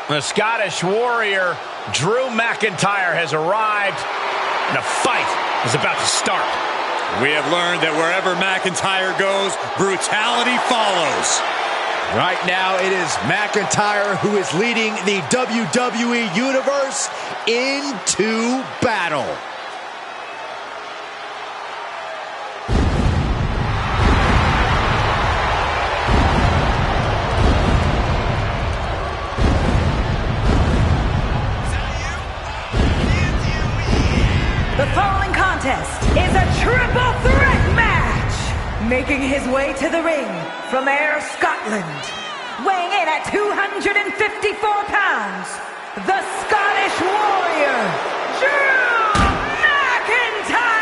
The Scottish Warrior, Drew McIntyre, has arrived, and a fight is about to start. We have learned that wherever McIntyre goes, brutality follows. Right now, it is McIntyre who is leading the WWE Universe into battle. The following contest is a triple threat match. Making his way to the ring from Ayr, Scotland, weighing in at 254 pounds, the Scottish Warrior, Drew McIntyre!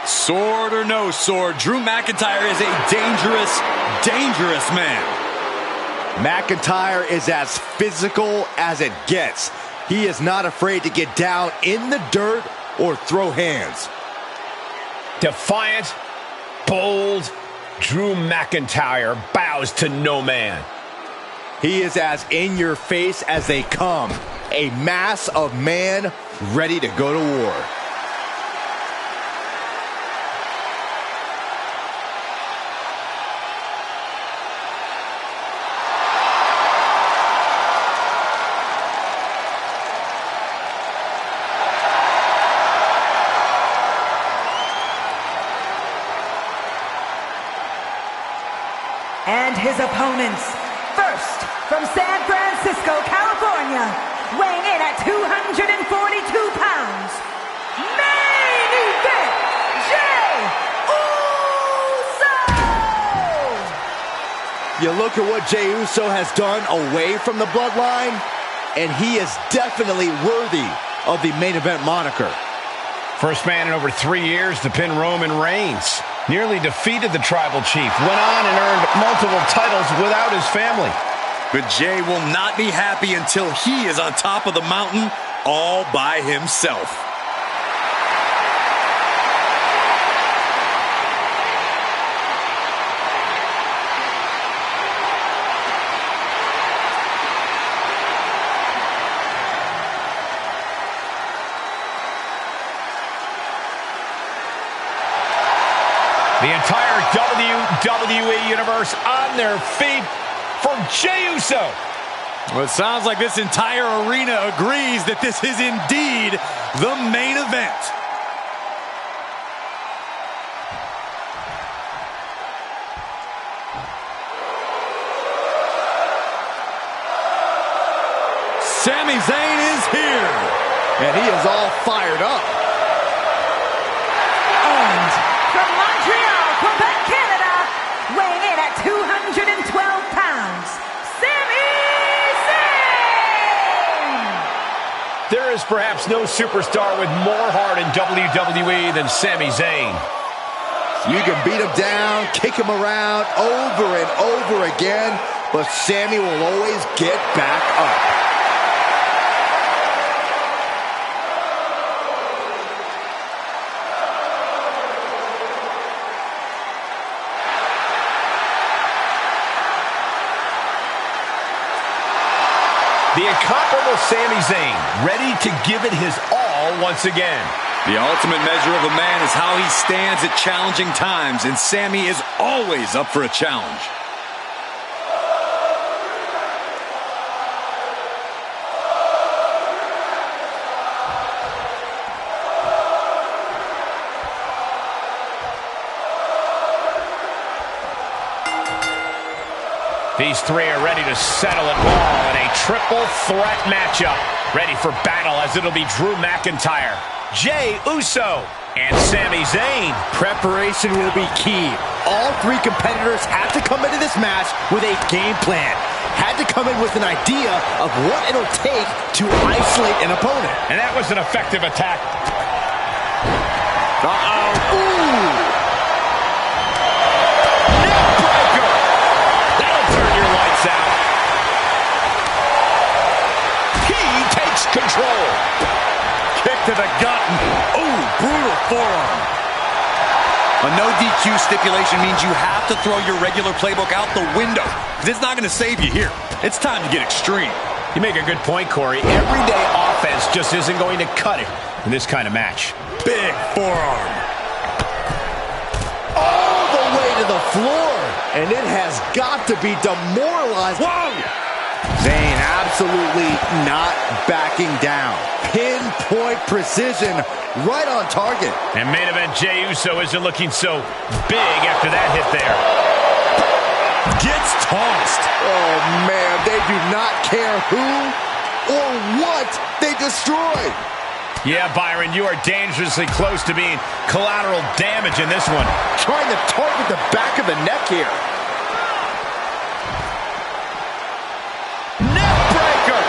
Sword or no sword, Drew McIntyre is a dangerous, dangerous man. McIntyre is as physical as it gets. He is not afraid to get down in the dirt or throw hands. Defiant, bold, Drew McIntyre bows to no man. He is as in your face as they come. A mass of man ready to go to war. And his opponents, first from San Francisco, California, weighing in at 242 pounds, main event, Jey Uso! You look at what Jey Uso has done away from the bloodline, and he is definitely worthy of the main event moniker. First man in over 3 years to pin Roman Reigns. Nearly defeated the tribal chief. Went on and earned multiple titles without his family. But Jey will not be happy until he is on top of the mountain all by himself. The entire WWE Universe on their feet for Jey Uso. Well, it sounds like this entire arena agrees that this is indeed the main event. Sami Zayn is here. And he is all fired up. And from Montreal, Quebec, Canada, weighing in at 212 pounds, Sami Zayn! There is perhaps no superstar with more heart in WWE than Sami Zayn. You can beat him down, kick him around over and over again, but Sami will always get back up. The incomparable Sami Zayn, ready to give it his all once again. The ultimate measure of a man is how he stands at challenging times, and Sami is always up for a challenge. These three are ready to settle it all in a triple threat matchup. Ready for battle as it'll be Drew McIntyre, Jey Uso, and Sami Zayn. Preparation will be key. All three competitors had to come into this match with a game plan. Had to come in with an idea of what it'll take to isolate an opponent. And that was an effective attack. Uh-oh. Ooh. Out. He takes control. Kick to the gut. Oh, brutal forearm. A no DQ stipulation means you have to throw your regular playbook out the window. It's not going to save you here. It's time to get extreme. You make a good point, Corey. Everyday offense just isn't going to cut it in this kind of match. Big forearm. All the way to the floor. And it has got to be demoralized. Whoa! Zayn absolutely not backing down. Pinpoint precision, right on target. And main event Jey Uso isn't looking so big after that hit there. Gets tossed. Oh, man, they do not care who or what they destroy. Yeah, Byron, you are dangerously close to being collateral damage in this one. Trying to target the back of the neck here. Neckbreaker!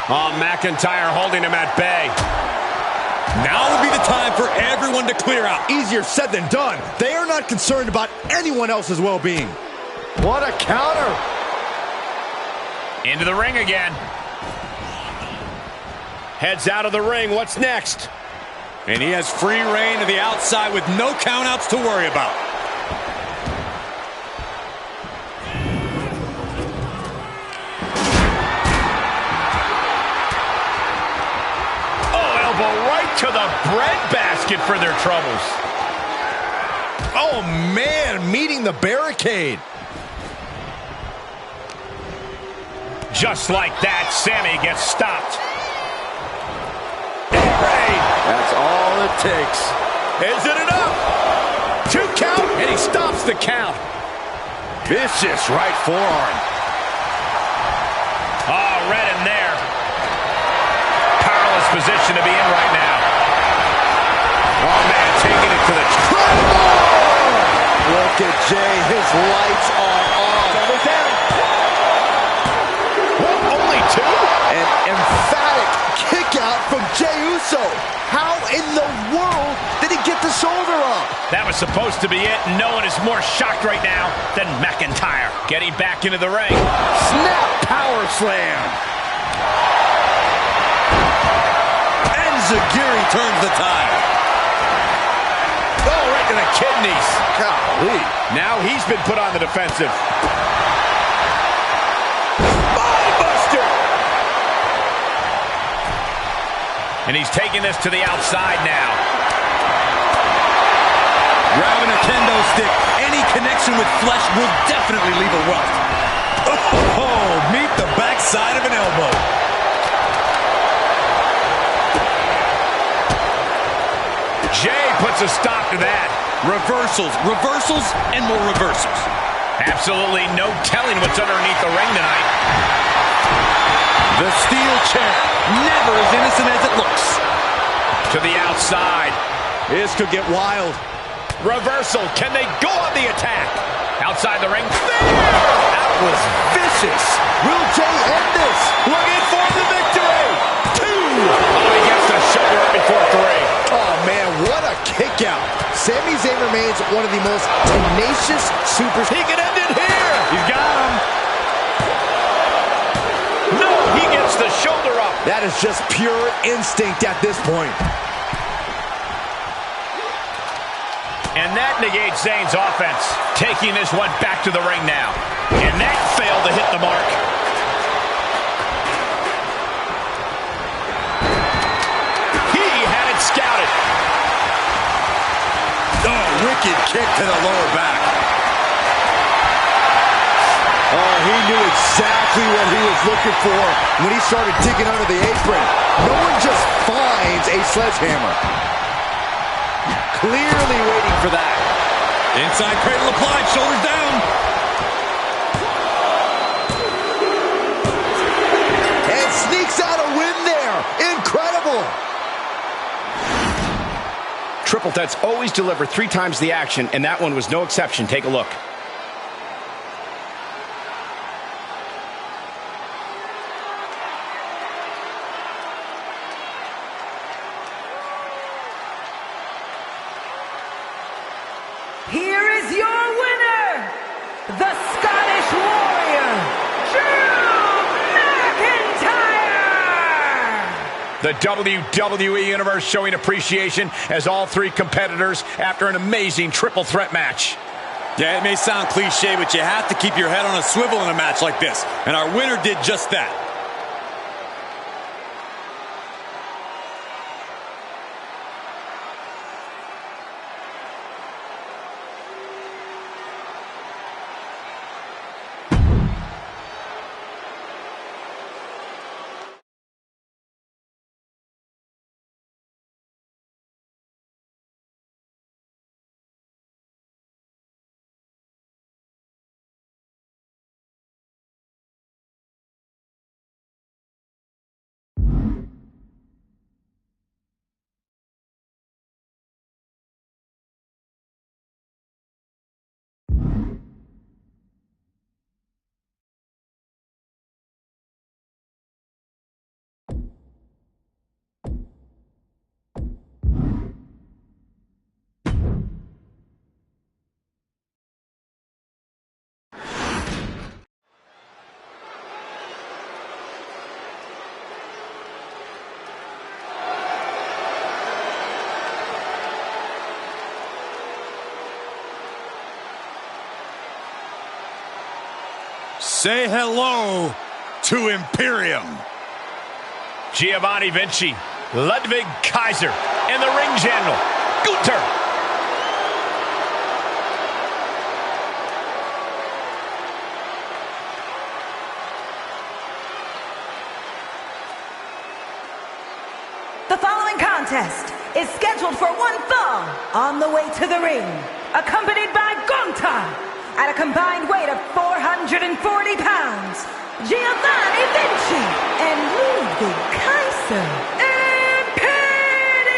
Oh, McIntyre holding him at bay. Now would be the time for everyone to clear out. Easier said than done. They are not concerned about anyone else's well-being. What a counter. Into the ring again. Heads out of the ring. What's next? And he has free reign to the outside with no countouts to worry about. Oh, elbow right to the breadbasket for their troubles. Oh, man, meeting the barricade. Just like that, Sami gets stopped. That's all it takes. Is it enough? 2 count, and he stops the count. Vicious right forearm. Oh, red in there. Powerless position to be in right now. Oh, man, taking it to the treble. Look at Jey. His lights are on. Double down. What, only 2? An emphatic kick out from Jey Uso. How in the world did he get the shoulder up? That was supposed to be it. No one is more shocked right now than McIntyre. Getting back into the ring. Snap power slam. And Zagiri turns the tide. Oh, right to the kidneys. Golly. Now he's been put on the defensive. And he's taking this to the outside now. Grabbing a kendo stick. Any connection with flesh will definitely leave a welt. Oh, meet the backside of an elbow. Jey puts a stop to that. Reversals, reversals, and more reversals. Absolutely no telling what's underneath the ring tonight. The steel chair, never as innocent as it looks. To the outside. This could get wild. Reversal. Can they go on the attack? Outside the ring. There! That was vicious. Will Jey end this? Looking for the victory. 2. Oh, he gets the shoulder up before 3. Oh, was one of the most tenacious supers. He can end it here. He's got him. No, he gets the shoulder up. That is just pure instinct at this point. And that negates Zayn's offense. Taking this one back to the ring now. And that failed to hit the mark. He had it scouted. Oh, wicked kick to the lower back. Oh, he knew exactly what he was looking for when he started digging under the apron. No one just finds a sledgehammer. Clearly waiting for that. Inside cradle applied, shoulders down. And sneaks out a win there. Incredible. Triple Threats always deliver 3 times the action, and that one was no exception. Take a look. Here is your winner, the Scottish Warrior, Drew McIntyre! The WWE Universe showing appreciation as all 3 competitors after an amazing triple threat match. Yeah, it may sound cliche, but you have to keep your head on a swivel in a match like this. And our winner did just that. Say hello to Imperium. Giovanni Vinci, Ludwig Kaiser, and the ring general, Gunther. The following contest is scheduled for one fall on the way to the ring, accompanied by Gunther. At a combined weight of 440 pounds, Giovanni Vinci and Ludwig Kaiser. Imperium!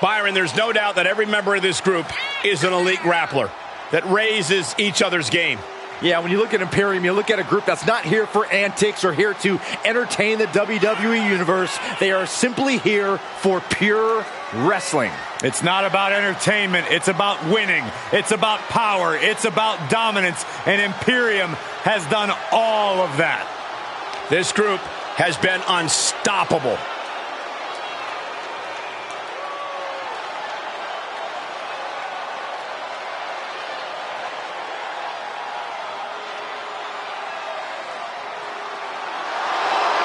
Byron, there's no doubt that every member of this group is an elite grappler that raises each other's game. Yeah, when you look at Imperium, you look at a group that's not here for antics or here to entertain the WWE Universe. They are simply here for pure wrestling. It's not about entertainment. It's about winning. It's about power. It's about dominance. And Imperium has done all of that. This group has been unstoppable.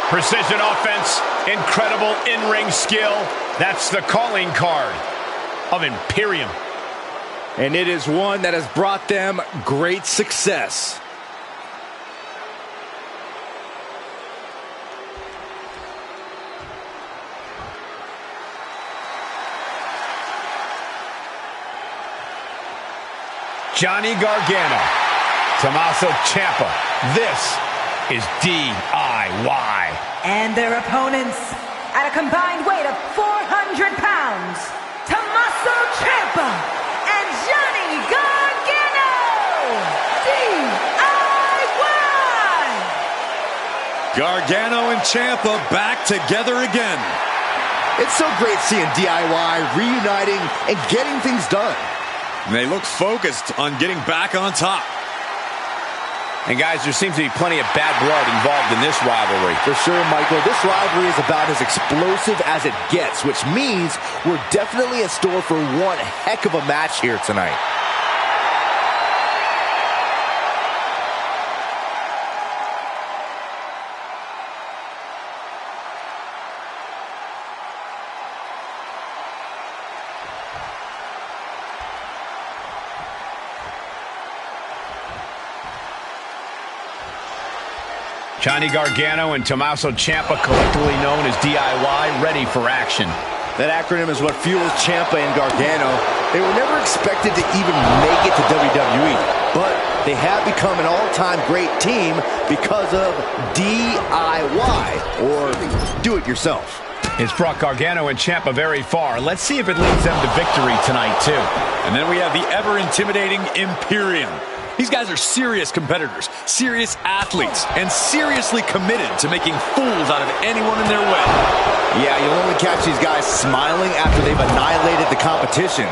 Precision offense, incredible in-ring skill. That's the calling card of Imperium. And it is one that has brought them great success. Johnny Gargano, Tommaso Ciampa. This is DIY. And their opponents, at a combined weight of 400 pounds, Tommaso Ciampa and Johnny Gargano. DIY. Gargano and Ciampa back together again. It's so great seeing DIY reuniting and getting things done. And they look focused on getting back on top. And guys, there seems to be plenty of bad blood involved in this rivalry. For sure, Michael. This rivalry is about as explosive as it gets, which means we're definitely in store for one heck of a match here tonight. Johnny Gargano and Tommaso Ciampa, collectively known as DIY, ready for action. That acronym is what fuels Ciampa and Gargano. They were never expected to even make it to WWE, but they have become an all-time great team because of DIY, or do-it-yourself. It's brought Gargano and Ciampa very far. Let's see if it leads them to victory tonight, too. And then we have the ever-intimidating Imperium. These guys are serious competitors, serious athletes, and seriously committed to making fools out of anyone in their way. Yeah, you'll only catch these guys smiling after they've annihilated the competition.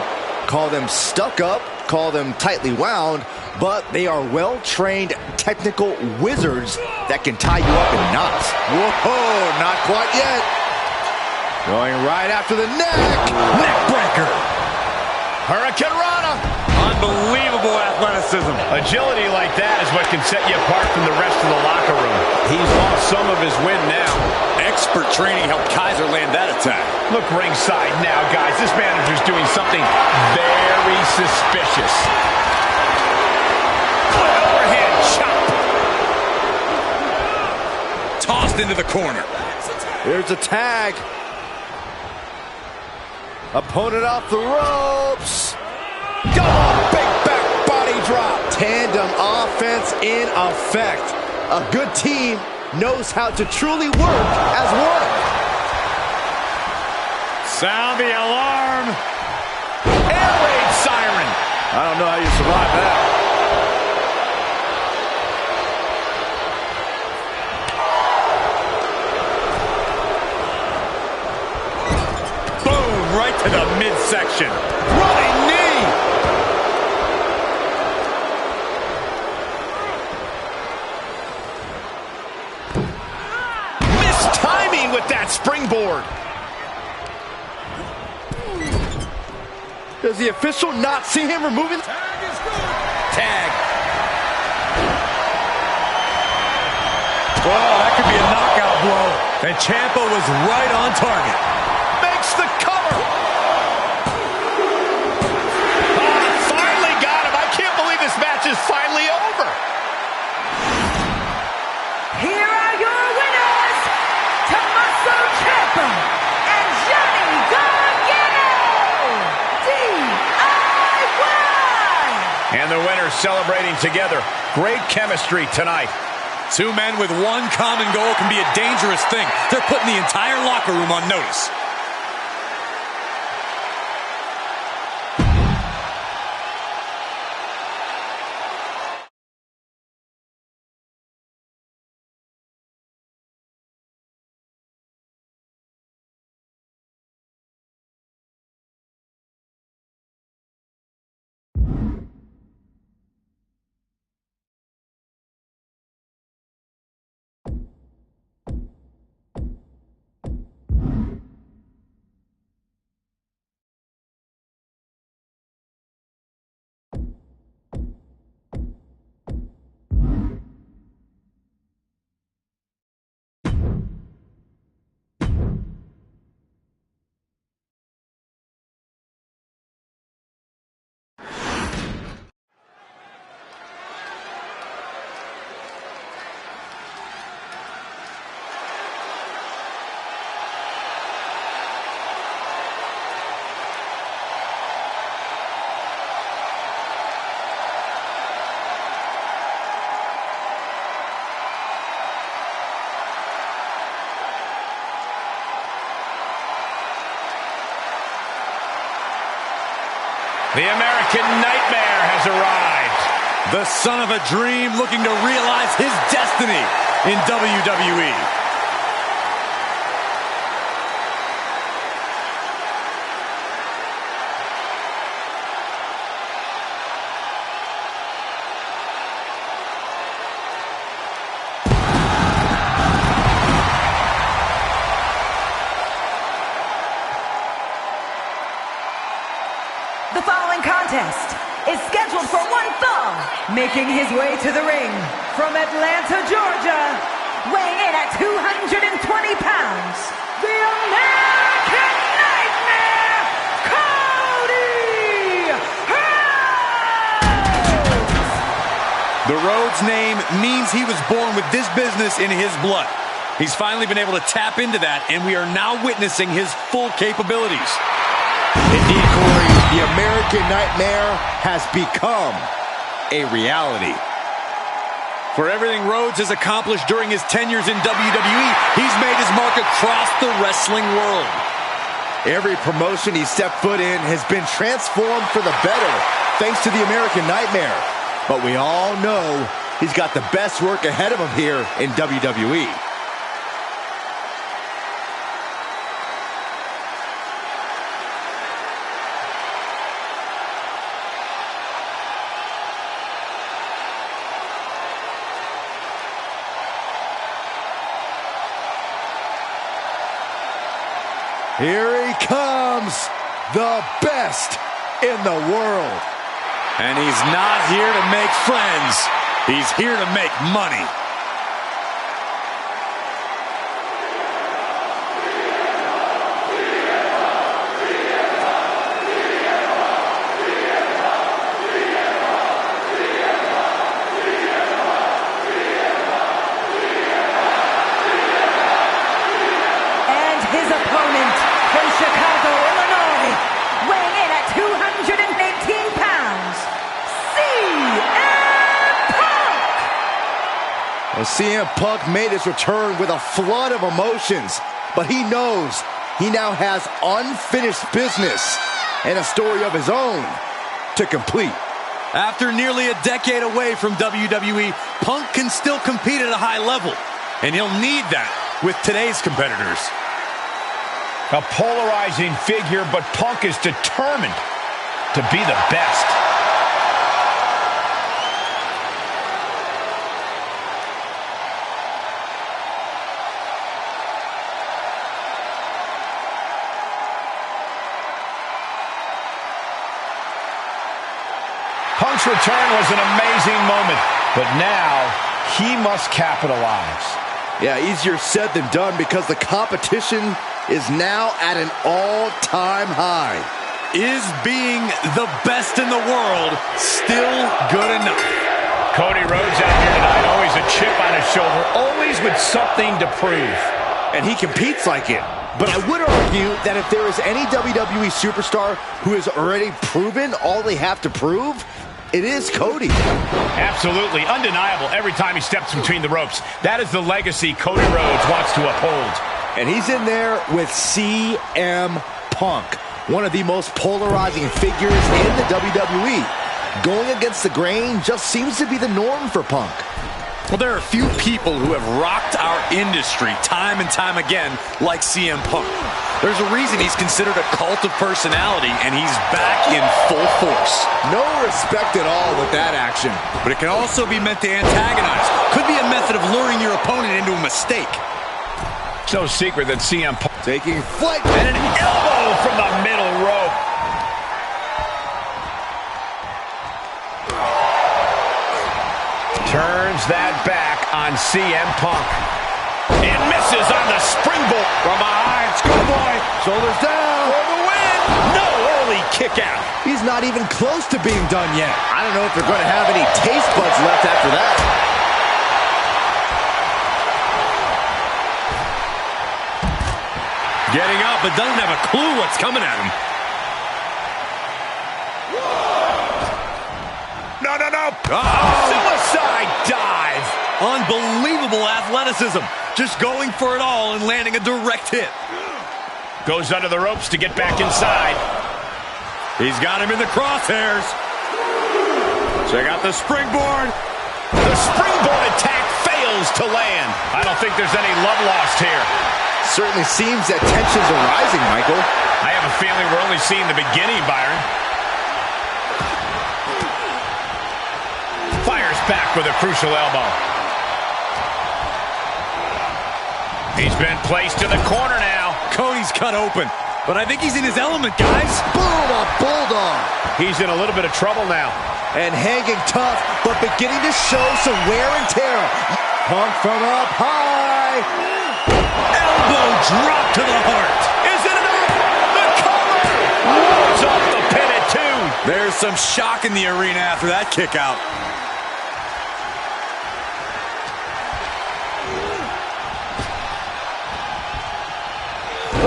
Call them stuck up, call them tightly wound, but they are well-trained technical wizards that can tie you up in knots. Whoa, not quite yet. Going right after the neck breaker. Hurricane Rana. Unbelievable athleticism. Agility like that is what can set you apart from the rest of the locker room. He's lost some of his wind now. Expert training helped Kaiser land that attack. Look ringside now, guys. This manager's doing something very suspicious. Overhead chop. Tossed into the corner. There's a tag. Opponent off the ropes. Double big back body drop. Tandem offense in effect. A good team knows how to truly work as one. Sound the alarm. Air raid siren. I don't know how you survive that. Boom, right to the midsection. Running knee. With that springboard. Does the official not see him removing? Tag. Oh, that could be a knockout blow. And Ciampa was right on target. Makes the cover. Finally got him. I can't believe this match is finally over. Here are your winners, Tommaso Ciampa and Johnny Gargano, DIY! And the winners celebrating together. Great chemistry tonight. Two men with one common goal can be a dangerous thing. They're putting the entire locker room on notice. The American Nightmare has arrived. The son of a dream looking to realize his destiny in WWE. contest is scheduled for one fall, making his way to the ring from Atlanta, Georgia, weighing in at 220 pounds, the American Nightmare, Cody Rhodes! The Rhodes name means he was born with this business in his blood. He's finally been able to tap into that, and we are now witnessing his full capabilities. Indeed, Corey, the American Nightmare has become a reality. For everything Rhodes has accomplished during his tenures in WWE, he's made his mark across the wrestling world. Every promotion he stepped foot in has been transformed for the better, thanks to the American Nightmare. But we all know he's got the best work ahead of him here in WWE. Here he comes, the best in the world. And he's not here to make friends. He's here to make money. And his opponent from Chicago, Illinois, weighing in at 218 pounds, CM Punk! Well, CM Punk made his return with a flood of emotions, but he knows he now has unfinished business and a story of his own to complete. After nearly a decade away from WWE, Punk can still compete at a high level, and he'll need that with today's competitors. A polarizing figure, but Punk is determined to be the best. Punk's return was an amazing moment, but now he must capitalize. Yeah, easier said than done because the competition is now at an all-time high. Is being the best in the world still good enough? Cody Rhodes out here tonight, always a chip on his shoulder, always with something to prove. And he competes like it. But I would argue that if there is any WWE superstar who has already proven all they have to prove, it is Cody. Absolutely, undeniable every time he steps between the ropes. That is the legacy Cody Rhodes wants to uphold. And he's in there with CM Punk, one of the most polarizing figures in the WWE. Going against the grain just seems to be the norm for Punk. Well, there are a few people who have rocked our industry time and time again like CM Punk. There's a reason he's considered a cult of personality, and he's back in full force. No respect at all with that action. But it can also be meant to antagonize. Could be a method of luring your opponent into a mistake. It's no secret that CM Punk Taking flight. and an elbow from the middle rope. Turns that back on CM Punk. And misses on the springboard. From behind, Schoolboy. Shoulders down. For the win. No early kick out. He's not even close to being done yet. I don't know if they're going to have any taste buds left after that. Getting up, but doesn't have a clue what's coming at him. No. Oh. Suicide dive. Unbelievable athleticism. Just going for it all and landing a direct hit. Goes under the ropes to get back inside. He's got him in the crosshairs. Check out the springboard. The springboard attack fails to land. I don't think there's any love lost here. Certainly seems that tensions are rising, Michael. I have a feeling we're only seeing the beginning, Byron. Fires back with a crucial elbow. He's been placed in the corner now. Cody's cut open. but I think he's in his element, guys. Boom, a bulldog. He's in a little bit of trouble now. And hanging tough, but beginning to show some wear and tear. Punk from up high. Elbow drop to the heart. Is it enough? The cover! Rolls off the pin at 2. There's some shock in the arena after that kick out.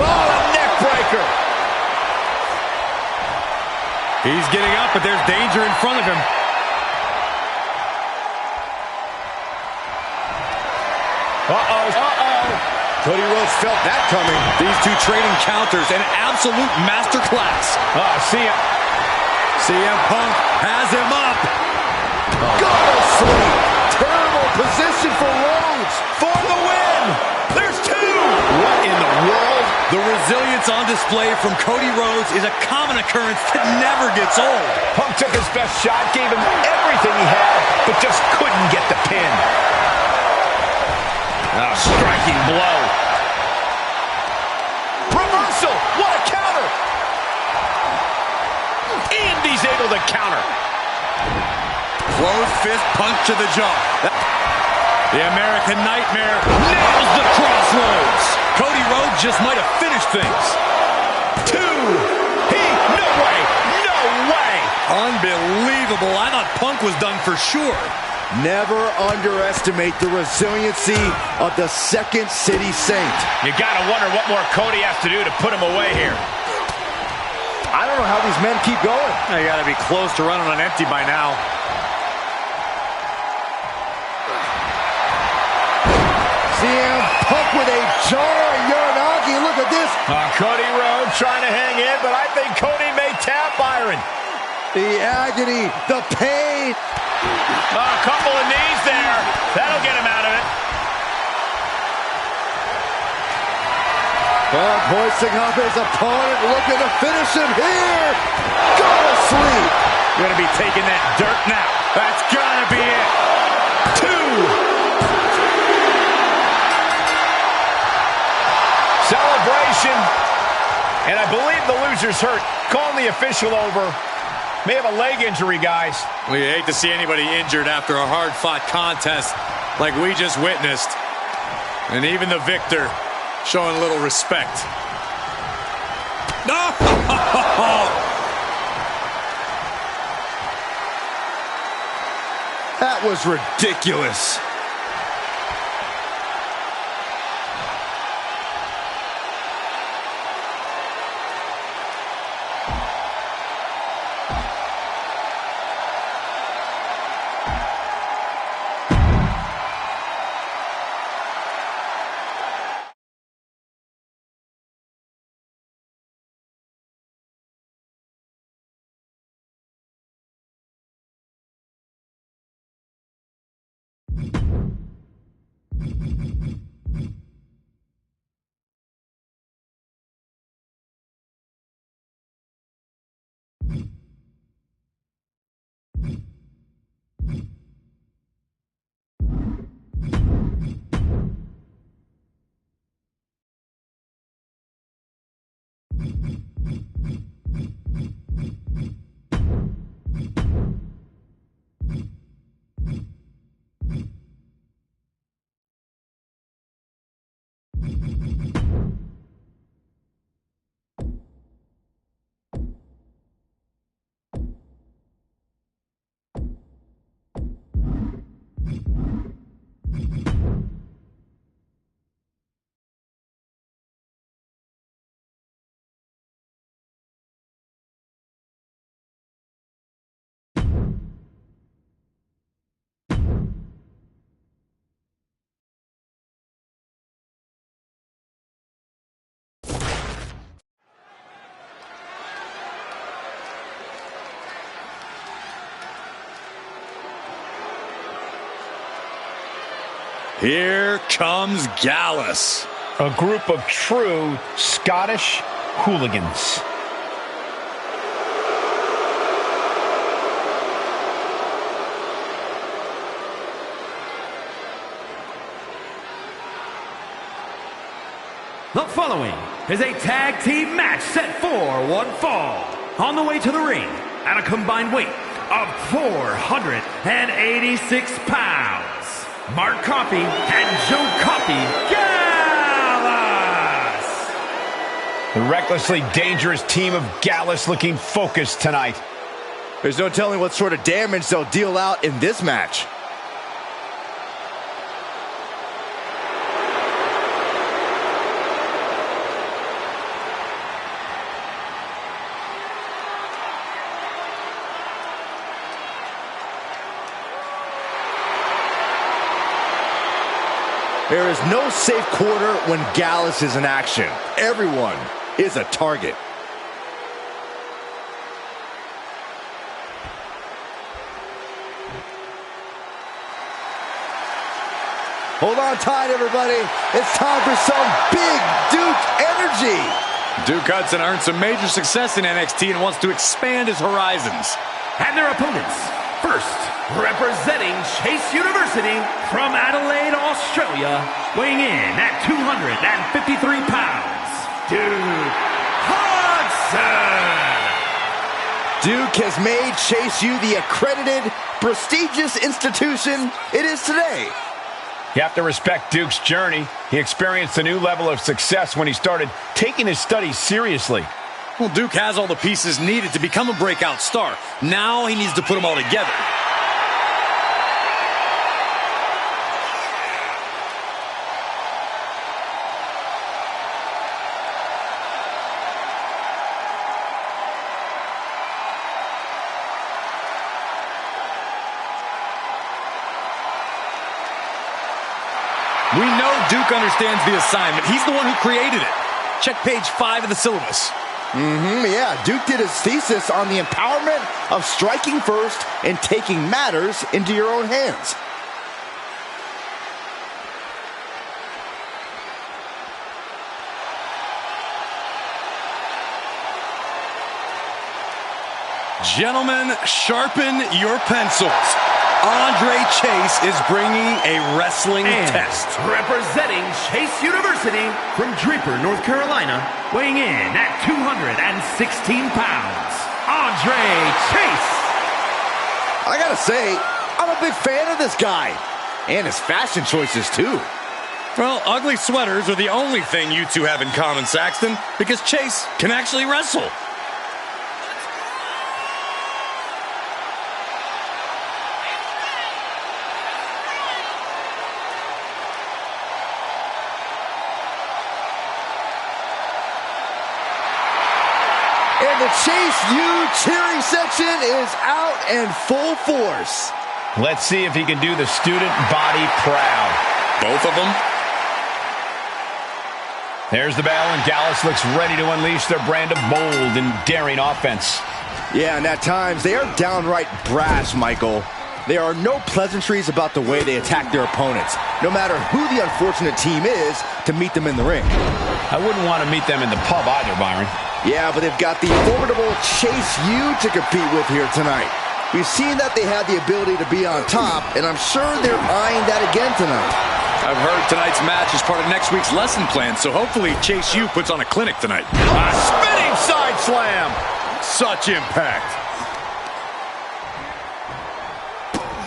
Oh, a neck breaker. He's getting up, but there's danger in front of him. Uh-oh, uh-oh. Cody Rhodes felt that coming. These two trading counters, an absolute masterclass. CM Punk has him up. Go sleep. Terrible position for Rhodes. For the win. There's 2. What in the world? The resilience on display from Cody Rhodes is a common occurrence that never gets old. Punk took his best shot, gave him everything he had, but just couldn't get the pin. A striking blow. Reversal. What a counter. And he's able to counter. Closed fist punch to the jaw. The American Nightmare nails the crossroads. Cody Rhodes just might have finished things. 2. No way. No way. Unbelievable. I thought Punk was done for sure. Never underestimate the resiliency of the Second City Saint. You gotta wonder what more Cody has to do to put him away here. I don't know how these men keep going. You gotta be close to running on empty by now. CM Punk with a jarring Uranagi. Look at this. Cody Rhodes trying to hang in, but I think Cody may tap Byron. The agony, the pain. A couple of knees there. That'll get him out of it. Punk hoisting up his opponent, looking to finish him here. Go to sleep. Gonna be taking that dirt now. That's gotta be it. 2. Celebration. And I believe the loser's hurt. Calling the official over. May have a leg injury, guys. We hate to see anybody injured after a hard-fought contest like we just witnessed. And even the victor showing a little respect. No! That was ridiculous. Here comes Gallus. A group of true Scottish hooligans. The following is a tag team match set for one fall. On the way to the ring, at a combined weight of 486 pounds, Mark Coffey and Joe Coffey Gallus. The recklessly dangerous team of Gallus looking focused tonight. There's no telling what sort of damage they'll deal out in this match. There is no safe quarter when Gallus is in action. Everyone is a target. Hold on tight, everybody. It's time for some big Duke energy. Duke Hudson earned some major success in NXT and wants to expand his horizons. And their opponents, first, representing Chase University from Adelaide, Australia, weighing in at 253 pounds, Duke Hudson. Duke has made Chase U the accredited, prestigious institution it is today. You have to respect Duke's journey. He experienced a new level of success when he started taking his studies seriously. Well, Duke has all the pieces needed to become a breakout star. Now he needs to put them all together. We know Duke understands the assignment. He's the one who created it. Check page 5 of the syllabus. Yeah, Duke did his thesis on the empowerment of striking first and taking matters into your own hands. Gentlemen, sharpen your pencils. Andre Chase is bringing a wrestling test. Representing Chase University from Draper, North Carolina, weighing in at 216 pounds, Andre Chase. I gotta say, I'm a big fan of this guy. And his fashion choices, too. Well, ugly sweaters are the only thing you two have in common, Saxton, because Chase can actually wrestle. And the Chase U cheering section is out in full force. Let's see if he can do the student body proud. Both of them? There's the bell, and Gallus looks ready to unleash their brand of bold and daring offense. Yeah, and at times, they are downright brash, Michael. There are no pleasantries about the way they attack their opponents, no matter who the unfortunate team is to meet them in the ring. I wouldn't want to meet them in the pub either, Byron. Yeah, but they've got the formidable Chase U to compete with here tonight. We've seen that they have the ability to be on top, and I'm sure they're eyeing that again tonight. I've heard tonight's match is part of next week's lesson plan, so hopefully Chase U puts on a clinic tonight. A spinning side slam! Such impact.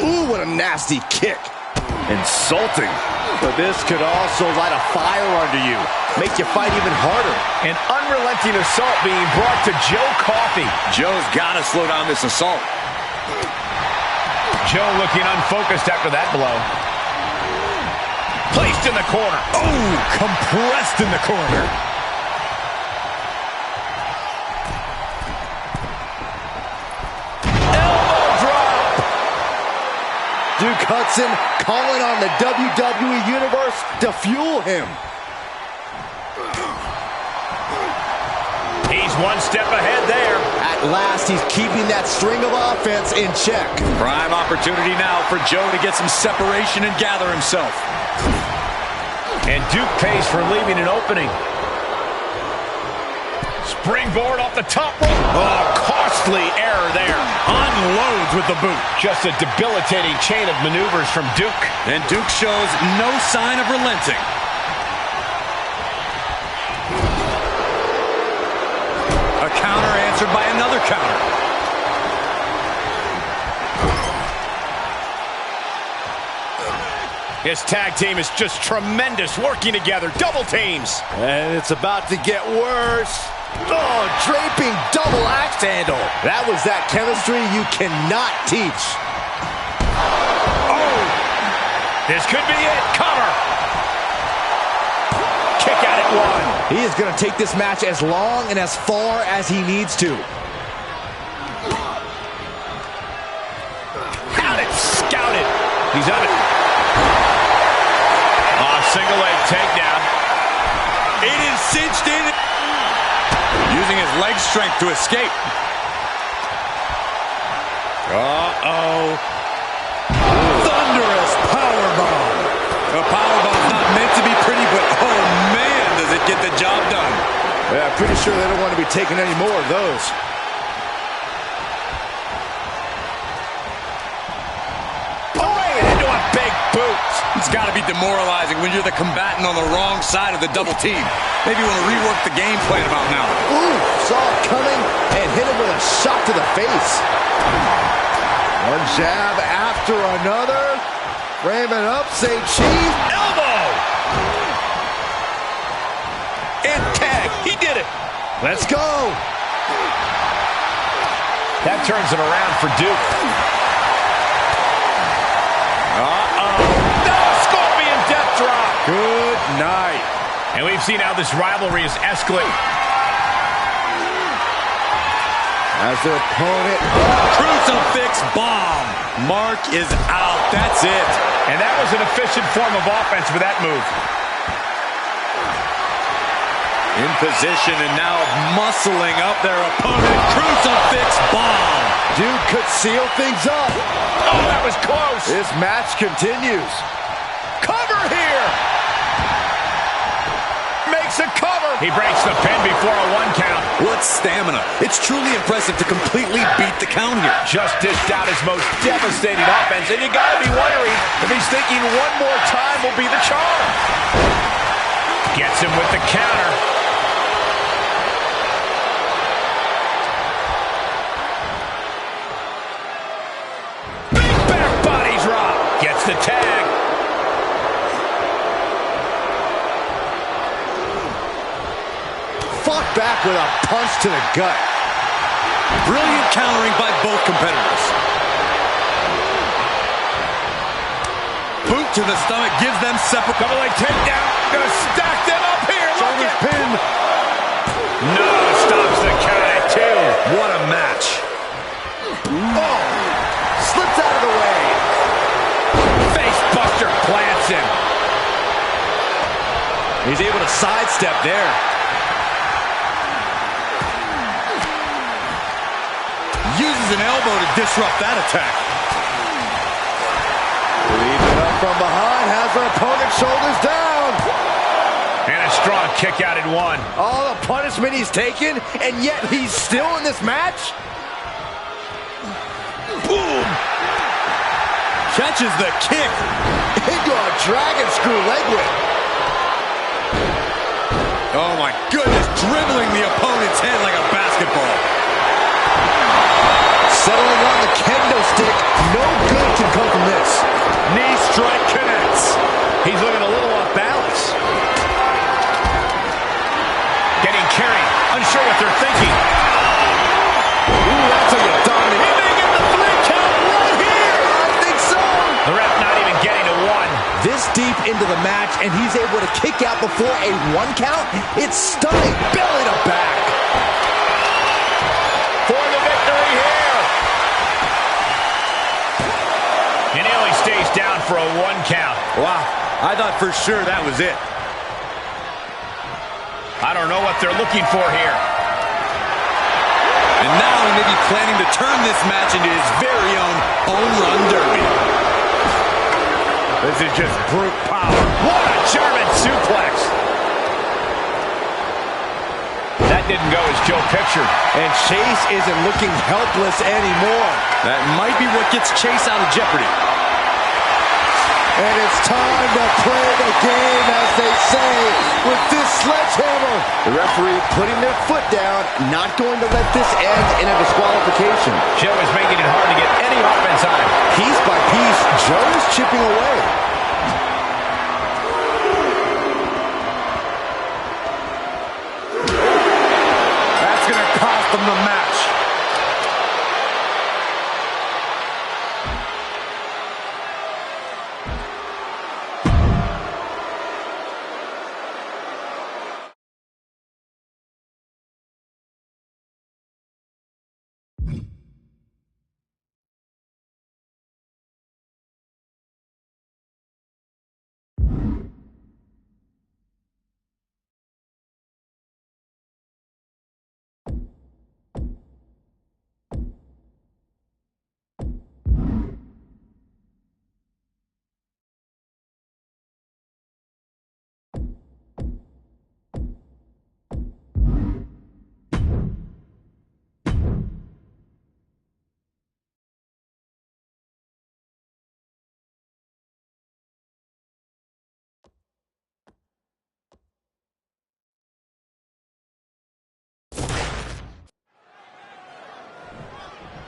Ooh, what a nasty kick. Insulting. But this could also light a fire under you. Make you fight even harder. An unrelenting assault being brought to Joe Coffey. Joe's got to slow down this assault. Joe looking unfocused after that blow. Placed in the corner. Oh, compressed in the corner. Elbow drop. Duke Hudson calling on the WWE Universe to fuel him. He's one step ahead there. At last, he's keeping that string of offense in check. Prime opportunity now for Joe to get some separation and gather himself. And Duke pays for leaving an opening. Springboard off the top rope. Oh, costly error there. Unloads with the boot. Just a debilitating chain of maneuvers from Duke. And Duke shows no sign of relenting. counter answered by another counter. His tag team is just tremendous, working together, double teams. And it's about to get worse. Oh, draping double axe handle. That was that chemistry you cannot teach. Oh, this could be it. Cover. Kick out at one. He is going to take this match as long and as far as he needs to. Got it. Scouted. He's on it. Single leg takedown. It is cinched in. Using his leg strength to escape. Uh-oh. Thunderous powerbomb. A powerbomb's not meant to be pretty, but oh man, does it get the job done. Yeah, pretty sure they don't want to be taking any more of those. It's got to be demoralizing when you're the combatant on the wrong side of the double team. Maybe you want to rework the game plan about now. Ooh, saw it coming and hit him with a shot to the face. One jab after another. Ramming up, say cheese. Elbow! And tag. He did it. Let's go. That turns it around for Duke. Good night. And we've seen how this rivalry is escalating. As their opponent. Crucifix bomb. Mark is out. That's it. And that was an efficient form of offense with that move. In position and now muscling up their opponent. Crucifix bomb. Dude could seal things up. Oh, that was close. This match continues. Cover here. Makes a cover. He breaks the pin before a 1 count. What stamina. It's truly impressive to completely beat the count here. Just dished out his most devastating offense, and you gotta be wondering if he's thinking one more time will be the charm. Gets him with the counter. Big back body drop. Gets the tag. Fought back with a punch to the gut. Brilliant countering by both competitors. Boot to the stomach gives them separate. Double leg takedown. Gonna stack them up here. Shoulders pin. No, stops the count at 2. What a match. Oh, slips out of the way. Face buster plants him. He's able to sidestep there. Uses an elbow to disrupt that attack. Leading up from behind, has her opponent's shoulders down. And a strong kick out at 1. All the punishment he's taken, and yet he's still in this match? Boom! Catches the kick. Into a dragon screw leg whip. Oh my goodness, dribbling the opponent's head like a basketball. Settling on the kendo stick. No good can come from this. Knee strike connects. He's looking a little off balance. Getting carried. Unsure what they're thinking. Ooh, that's how you dominate. He may get the 3 count right here. I think so. The ref not even getting to 1. This deep into the match, and he's able to kick out before a 1 count. It's stunning. Belly to back. For the victory here. And he only stays down for a 1 count. Wow, I thought for sure that was it. I don't know what they're looking for here. And now he may be planning to turn this match into his very own home run derby. This is just brute power. What a German suplex. That didn't go as Joe pictured. And Chase isn't looking helpless anymore. That might be what gets Chase out of jeopardy. And it's time to play the game, as they say, with this sledgehammer. The referee putting their foot down, not going to let this end in a disqualification. Joe is making it hard to get any offense out of him. Piece by piece, Joe is chipping away. That's going to cost them the match.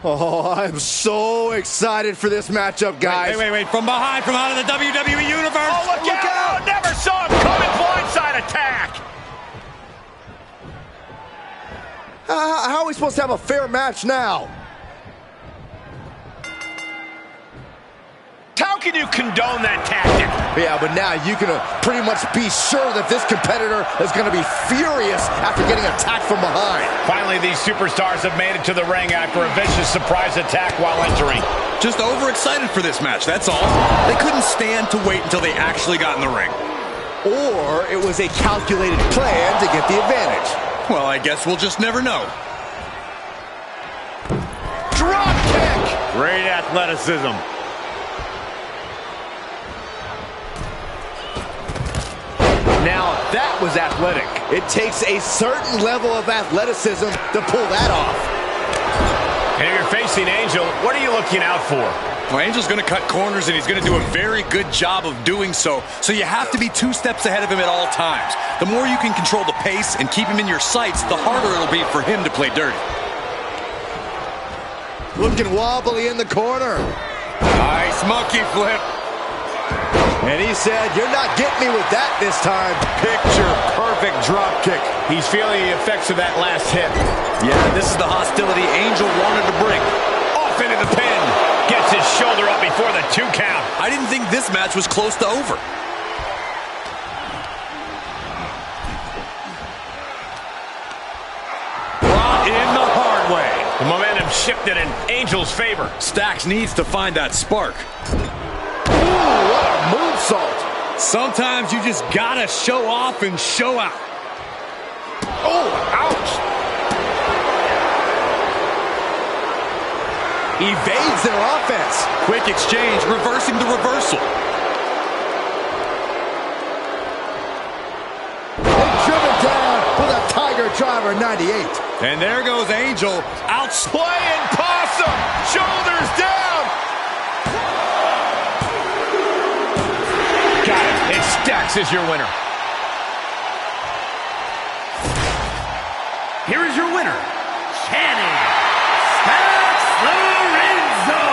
Oh, I'm so excited for this matchup, guys. Wait. From behind, from out of the WWE Universe. Oh, look out! Oh, never saw him coming. Blindside attack. How are we supposed to have a fair match now? How can you condone that tactic? Yeah, but now you can pretty much be sure that this competitor is going to be furious after getting attacked from behind. Finally, these superstars have made it to the ring after a vicious surprise attack while entering. Just overexcited for this match, that's all. They couldn't stand to wait until they actually got in the ring. Or it was a calculated plan to get the advantage. Well, I guess we'll just never know. Drop kick! Great athleticism. Now, that was athletic. It takes a certain level of athleticism to pull that off. And if you're facing Angel, what are you looking out for? Well, Angel's going to cut corners, and he's going to do a very good job of doing so. So you have to be 2 steps ahead of him at all times. The more you can control the pace and keep him in your sights, the harder it'll be for him to play dirty. Looking wobbly in the corner. Nice monkey flip. And he said, "You're not getting me with that this time." Picture perfect drop kick. He's feeling the effects of that last hit. Yeah, this is the hostility Angel wanted to bring. Off into the pin. Gets his shoulder up before the 2 count. I didn't think this match was close to over. Brought in the hard way. The momentum shifted in Angel's favor. Stacks needs to find that spark. What a moonsault. Sometimes you just gotta show off and show out. Oh, ouch. Evades their offense. Quick exchange, reversing the reversal. And driven down with a Tiger Driver 98. And there goes Angel. Playing possum. Shoulders down. Got it. And Stacks is your winner. Here is your winner, Channing Stacks Lorenzo.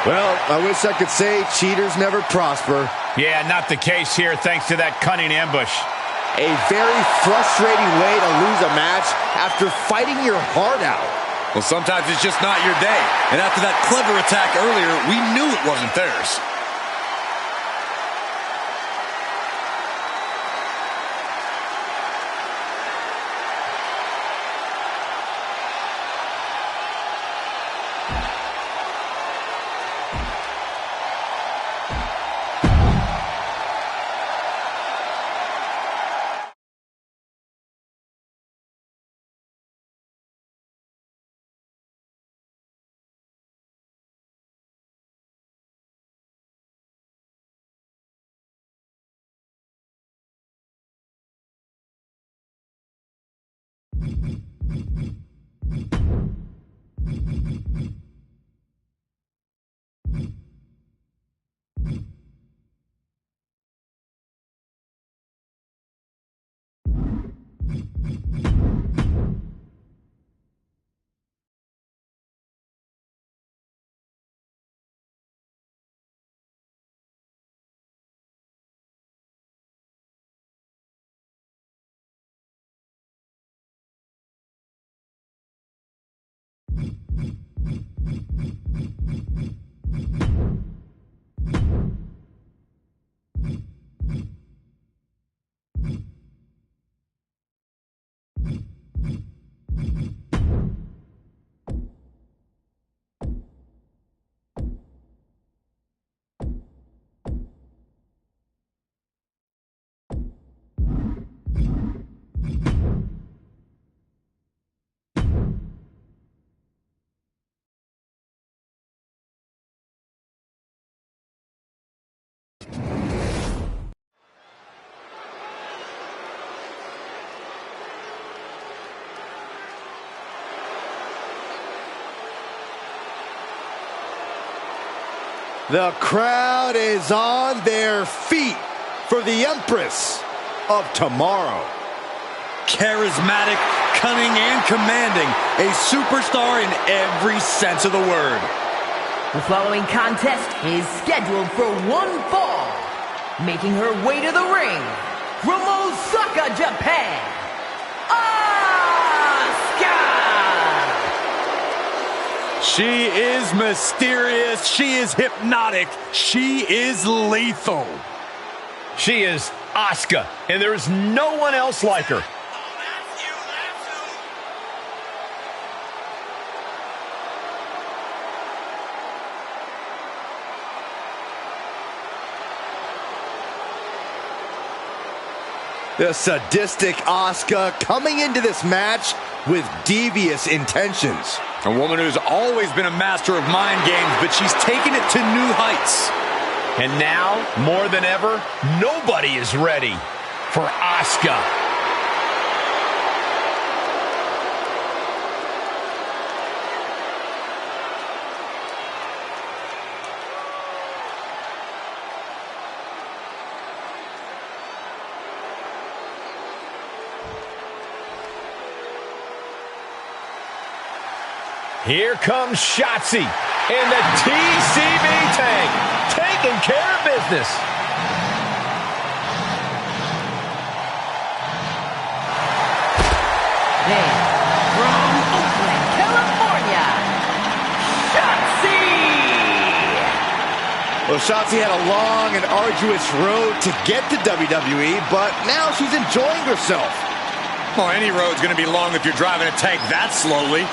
Well, I wish I could say cheaters never prosper. Yeah, not the case here thanks to that cunning ambush. A very frustrating way to lose a match after fighting your heart out. Well, sometimes it's just not your day. And after that clever attack earlier, we knew it wasn't theirs. The crowd is on their feet for the Empress of Tomorrow. Charismatic, cunning, and commanding. A superstar in every sense of the word. The following contest is scheduled for one fall. Making her way to the ring from Osaka, Japan, She is mysterious, she is hypnotic, she is lethal. She is Asuka, and there is no one else like her. The sadistic Asuka coming into this match with devious intentions. A woman who's always been a master of mind games, but she's taken it to new heights. And now, more than ever, nobody is ready for Asuka. Here comes Shotzi in the TCB tank, taking care of business. Then, from Oakland, California, Shotzi! Well, Shotzi had a long and arduous road to get to WWE, but now she's enjoying herself. Well, any road's going to be long if you're driving a tank that slowly.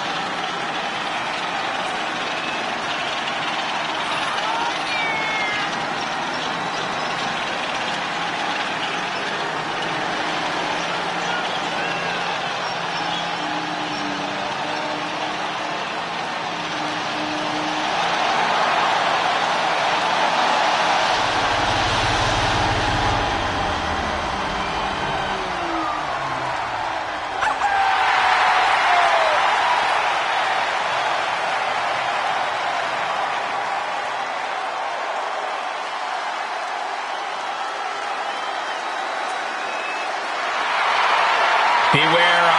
Beware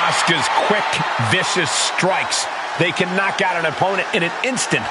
Asuka's quick, vicious strikes. They can knock out an opponent in an instant.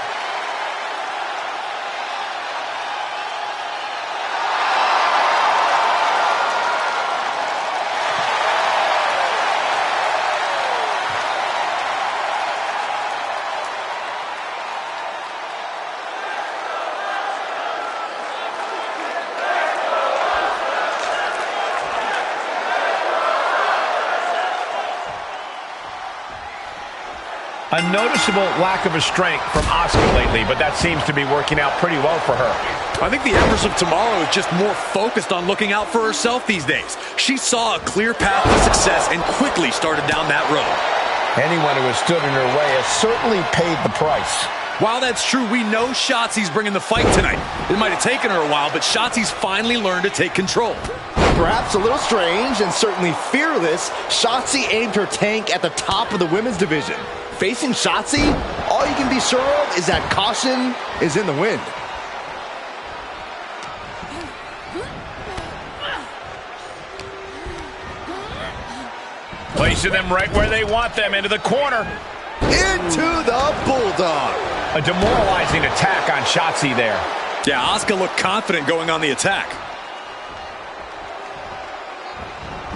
A noticeable lack of strength from Asuka lately, but that seems to be working out pretty well for her. I think the Empress of Tomorrow is just more focused on looking out for herself these days. She saw a clear path to success and quickly started down that road. Anyone who has stood in her way has certainly paid the price. While that's true, we know Shotzi's bringing the fight tonight. It might have taken her a while, but Shotzi's finally learned to take control. Perhaps a little strange and certainly fearless, Shotzi aimed her tank at the top of the women's division. Facing Shotzi, all you can be sure of is that caution is in the wind. Well, placing them right where they want them, into the corner. Into the Bulldog. A demoralizing attack on Shotzi there. Yeah, Asuka looked confident going on the attack.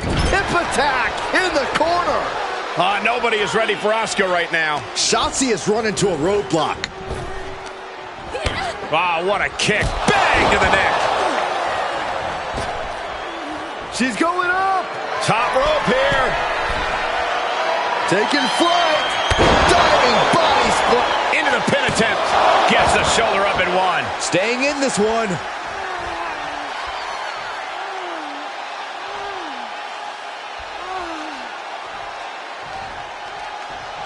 Hip attack in the corner. Nobody is ready for Asuka right now. Shotzi has run into a roadblock. Wow, what a kick. Bang to the neck. She's going up. Top rope here. Taking flight. Diving body split. Into the pin attempt. Gets the shoulder up and one. Staying in this one.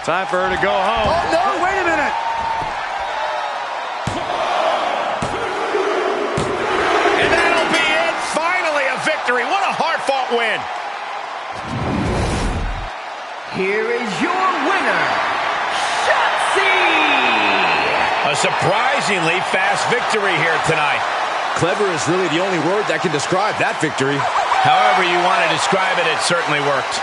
Time for her to go home. Oh, no, wait a minute. And that'll be it. Finally a victory. What a hard-fought win. Here is your winner, Shotzi! A surprisingly fast victory here tonight. Clever is really the only word that can describe that victory. However you want to describe it, it certainly worked.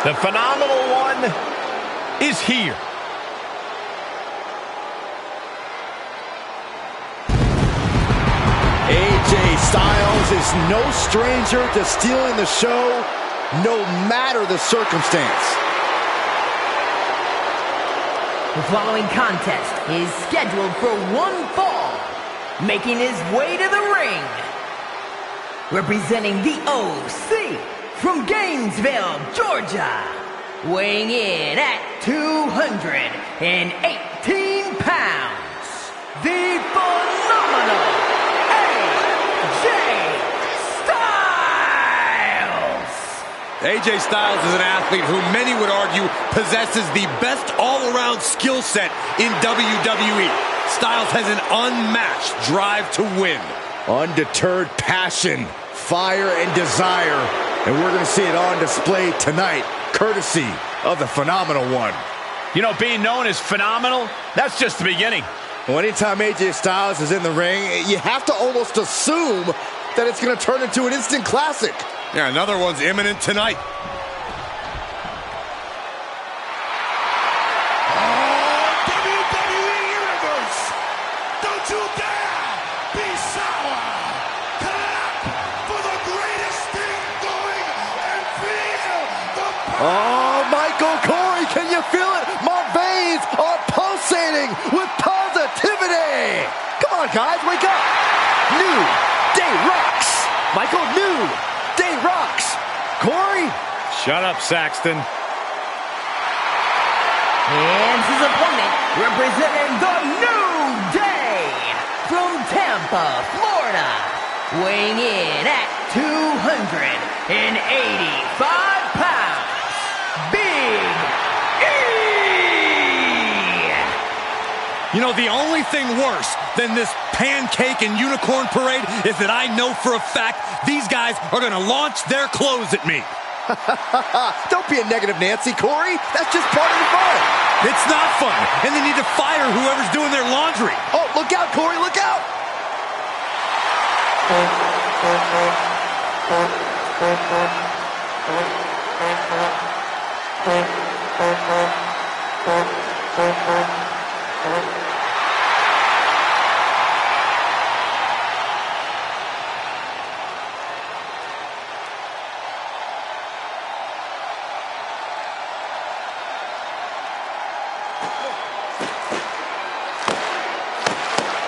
The phenomenal one is here. AJ Styles is no stranger to stealing the show, no matter the circumstance. The following contest is scheduled for one fall, making his way to the ring. Representing the OC from Gainesville, Georgia, weighing in at 218 pounds, the phenomenal AJ Styles! AJ Styles is an athlete who many would argue possesses the best all-around skill set in WWE. Styles has an unmatched drive to win. Undeterred passion, fire, and desire. And we're going to see it on display tonight, courtesy of the phenomenal one. You know, being known as phenomenal, that's just the beginning. Well, anytime AJ Styles is in the ring, you have to almost assume that it's going to turn into an instant classic. Yeah, another one's imminent tonight. WWE Universe, don't you dare be sour. Clap for the greatest thing going and feel the power. Oh, Michael Corey, can you feel it? My veins are pulsating with positivity. Come on, guys, wake up. New Day rocks. Michael, New Day rocks. Corey. Shut up, Saxton. And his opponent, representing the New Day from Tampa, Florida, weighing in at 285 pounds, Big E! You know, the only thing worse than this pancake and unicorn parade is that I know for a fact these guys are going to launch their clothes at me. Don't be a negative Nancy, Corey. That's just part of the fun. It's not fun, and they need to fire whoever's doing their laundry. Oh, look out, Corey, look out.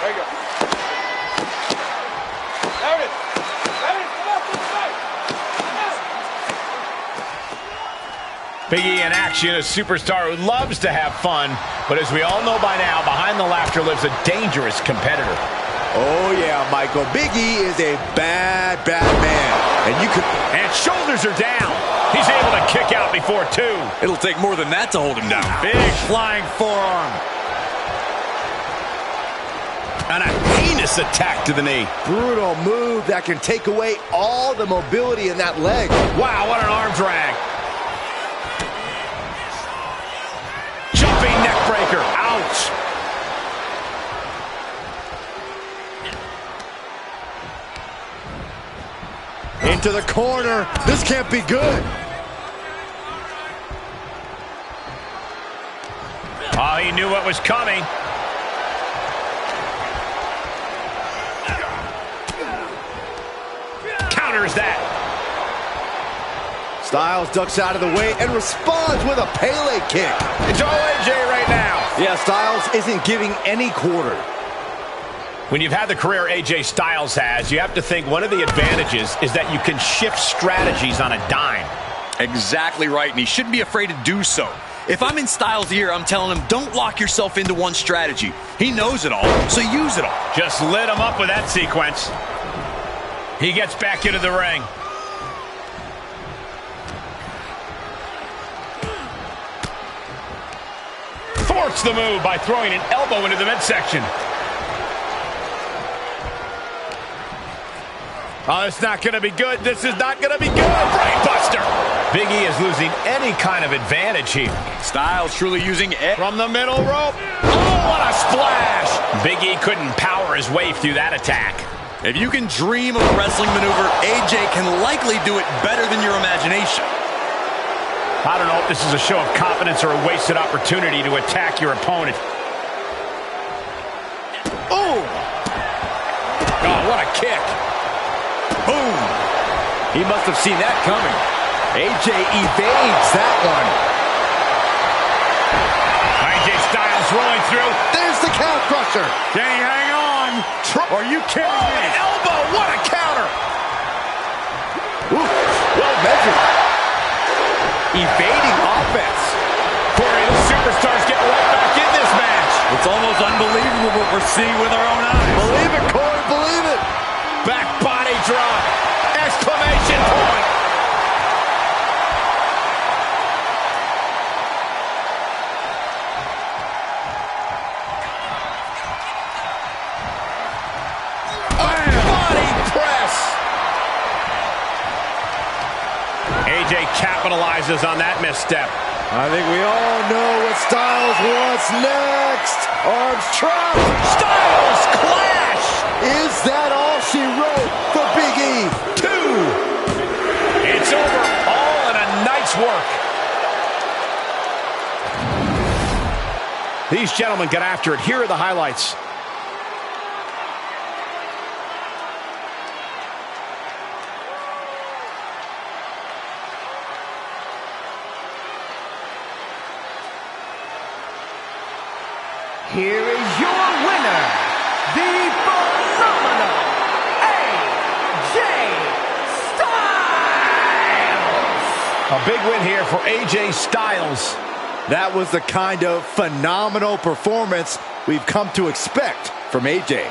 There you go. There it is. There it is. Come on, Big E in action, a superstar who loves to have fun, but as we all know by now, behind the laughter lives a dangerous competitor. Oh yeah, Michael. Big E is a bad, bad man. And shoulders are down. He's able to kick out before two. It'll take more than that to hold him down. Big flying forearm. And a heinous attack to the knee. Brutal move that can take away all the mobility in that leg. Wow, what an arm drag. Jumping neck breaker. Ouch. Into the corner. This can't be good. Oh, he knew what was coming. Counters that. Styles ducks out of the way and responds with a Pele kick. It's all AJ right now. Yeah, Styles isn't giving any quarter. When you've had the career AJ Styles has, you have to think one of the advantages is that you can shift strategies on a dime. Exactly right, and he shouldn't be afraid to do so. If I'm in Styles' ear, I'm telling him, don't lock yourself into one strategy. He knows it all, so use it all. Just lit him up with that sequence. He gets back into the ring. Thwarts the move by throwing an elbow into the midsection. Oh, it's not going to be good. This is not going to be good. Brainbuster. Big E is losing any kind of advantage here. Styles truly using it. From the middle rope. Oh, what a splash. Big E couldn't power his way through that attack. If you can dream of a wrestling maneuver, AJ can likely do it better than your imagination. I don't know if this is a show of confidence or a wasted opportunity to attack your opponent. Oh! Oh, what a kick. Boom! He must have seen that coming. AJ evades that one. AJ Styles rolling through. There's the calf crusher. Can he hang on? Are you kidding me? An elbow! What a counter! Ooh, well measured. Evading offense. Corey, the superstars get right back in this match. It's almost unbelievable what we're seeing with our own eyes. Believe it, Corey, believe it. Back body drop. Exclamation point. Body press. AJ capitalizes on that misstep. I think we all know what Styles wants next. Arms trapped. Styles clash. Is that all she wrote for Big E? 2. It's over. All in a night's work. These gentlemen get after it. Here are the highlights. Here is your winner, the phenomenal AJ Styles! A big win here for AJ Styles. That was the kind of phenomenal performance we've come to expect from AJ.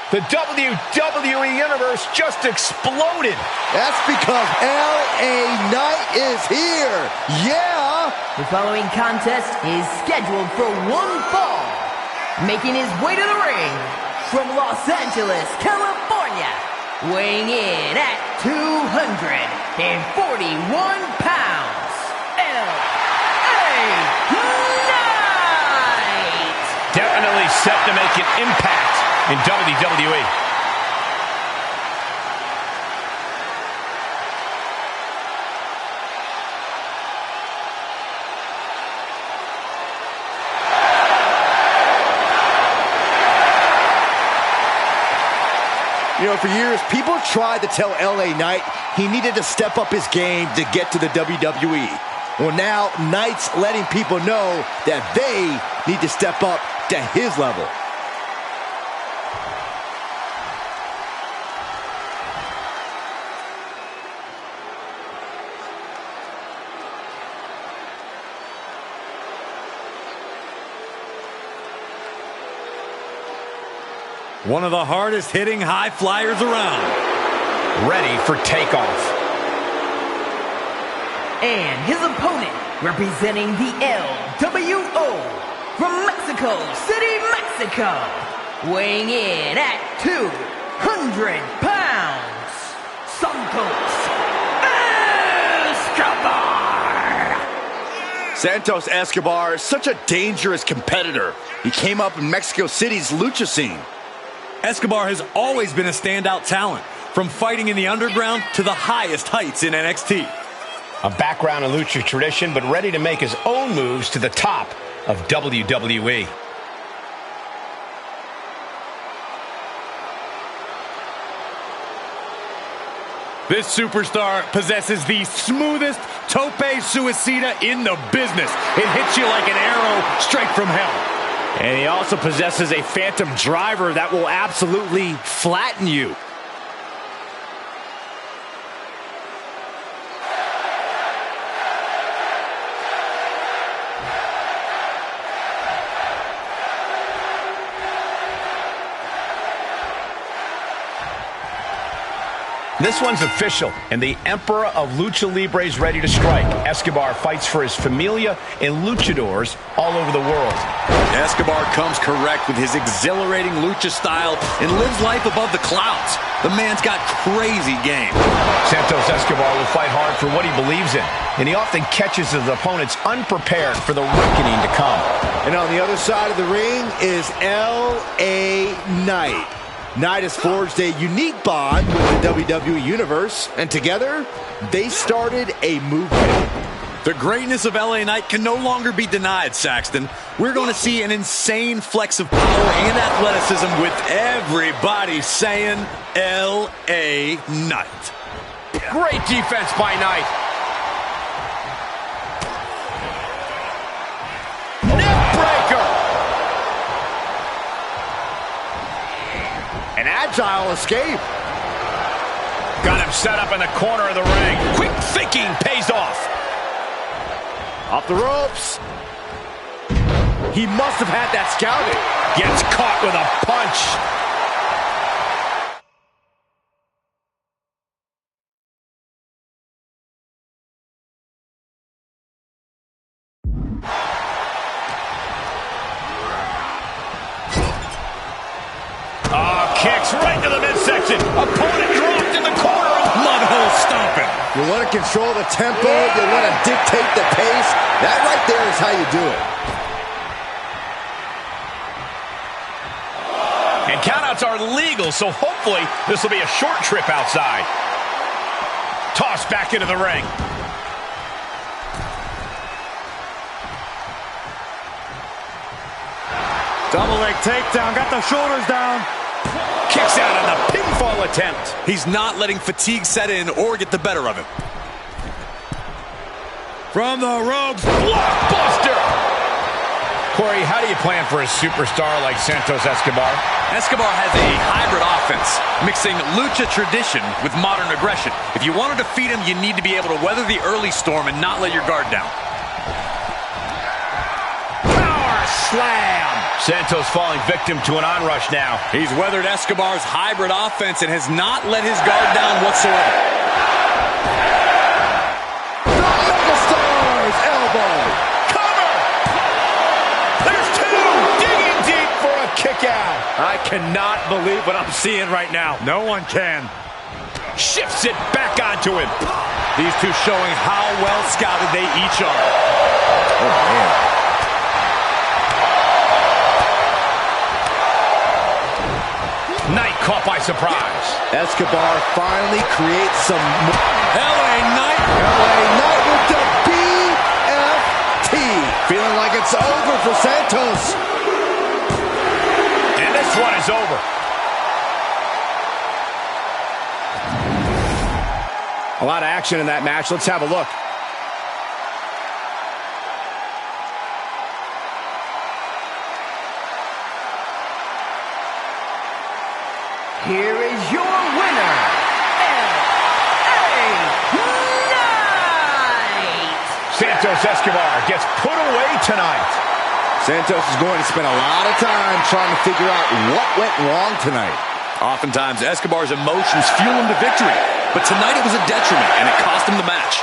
The WWE Universe just exploded. That's because LA Knight is here. Yeah! The following contest is scheduled for one fall. Making his way to the ring from Los Angeles, California, weighing in at 241 pounds, LA Knight! Definitely set to make an impact in WWE. You know, for years, people tried to tell LA Knight he needed to step up his game to get to the WWE. Well, now, Knight's letting people know that they need to step up to his level. One of the hardest hitting high flyers around. Ready for takeoff. And his opponent, representing the LWO from Mexico City, Mexico, weighing in at 200 pounds, Santos Escobar! Santos Escobar is such a dangerous competitor. He came up in Mexico City's lucha scene. Escobar has always been a standout talent, from fighting in the underground to the highest heights in NXT. A background in lucha tradition, but ready to make his own moves to the top of WWE. This superstar possesses the smoothest tope suicida in the business. It hits you like an arrow straight from hell. And he also possesses a phantom driver that will absolutely flatten you. This one's official, and the Emperor of Lucha Libre is ready to strike. Escobar fights for his familia and luchadors all over the world. Escobar comes correct with his exhilarating lucha style and lives life above the clouds. The man's got crazy game. Santos Escobar will fight hard for what he believes in, and he often catches his opponents unprepared for the reckoning to come. And on the other side of the ring is LA Knight. Knight has forged a unique bond with the WWE Universe, and together, they started a movement. The greatness of LA Knight can no longer be denied, Saxton. We're going to see an insane flex of power and athleticism with everybody saying LA Knight. Great defense by Knight. An agile escape. Got him set up in the corner of the ring. Quick thinking pays off. Off the ropes. He must have had that scouted. Gets caught with a punch. Kicks right to the midsection. Opponent dropped in the corner. Mud hole stomping. You want to control the tempo. You want to dictate the pace. That right there is how you do it. And countouts are legal, so hopefully this will be a short trip outside. Tossed back into the ring. Double leg takedown. Got the shoulders down. Kicks out on the pinfall attempt. He's not letting fatigue set in or get the better of him. From the ropes. Blockbuster! Corey, how do you plan for a superstar like Santos Escobar? Escobar has a hybrid offense, mixing lucha tradition with modern aggression. If you want to defeat him, you need to be able to weather the early storm and not let your guard down. Power slam. Santos falling victim to an onrush now. He's weathered Escobar's hybrid offense and has not let his guard down whatsoever. Megastar's elbow. Cover. There's two. Digging deep for a kick out. I cannot believe what I'm seeing right now. No one can. Shifts it back onto him. These two showing how well scouted they each are. Oh, man. Knight caught by surprise. Escobar finally creates some LA Knight. LA Knight with the BFT. Feeling like it's over for Santos. And this one is over. A lot of action in that match. Let's have a look. Here is your winner, LA Knight. Santos Escobar gets put away tonight. Santos is going to spend a lot of time trying to figure out what went wrong tonight. Oftentimes, Escobar's emotions fuel him to victory. But tonight it was a detriment, and it cost him the match.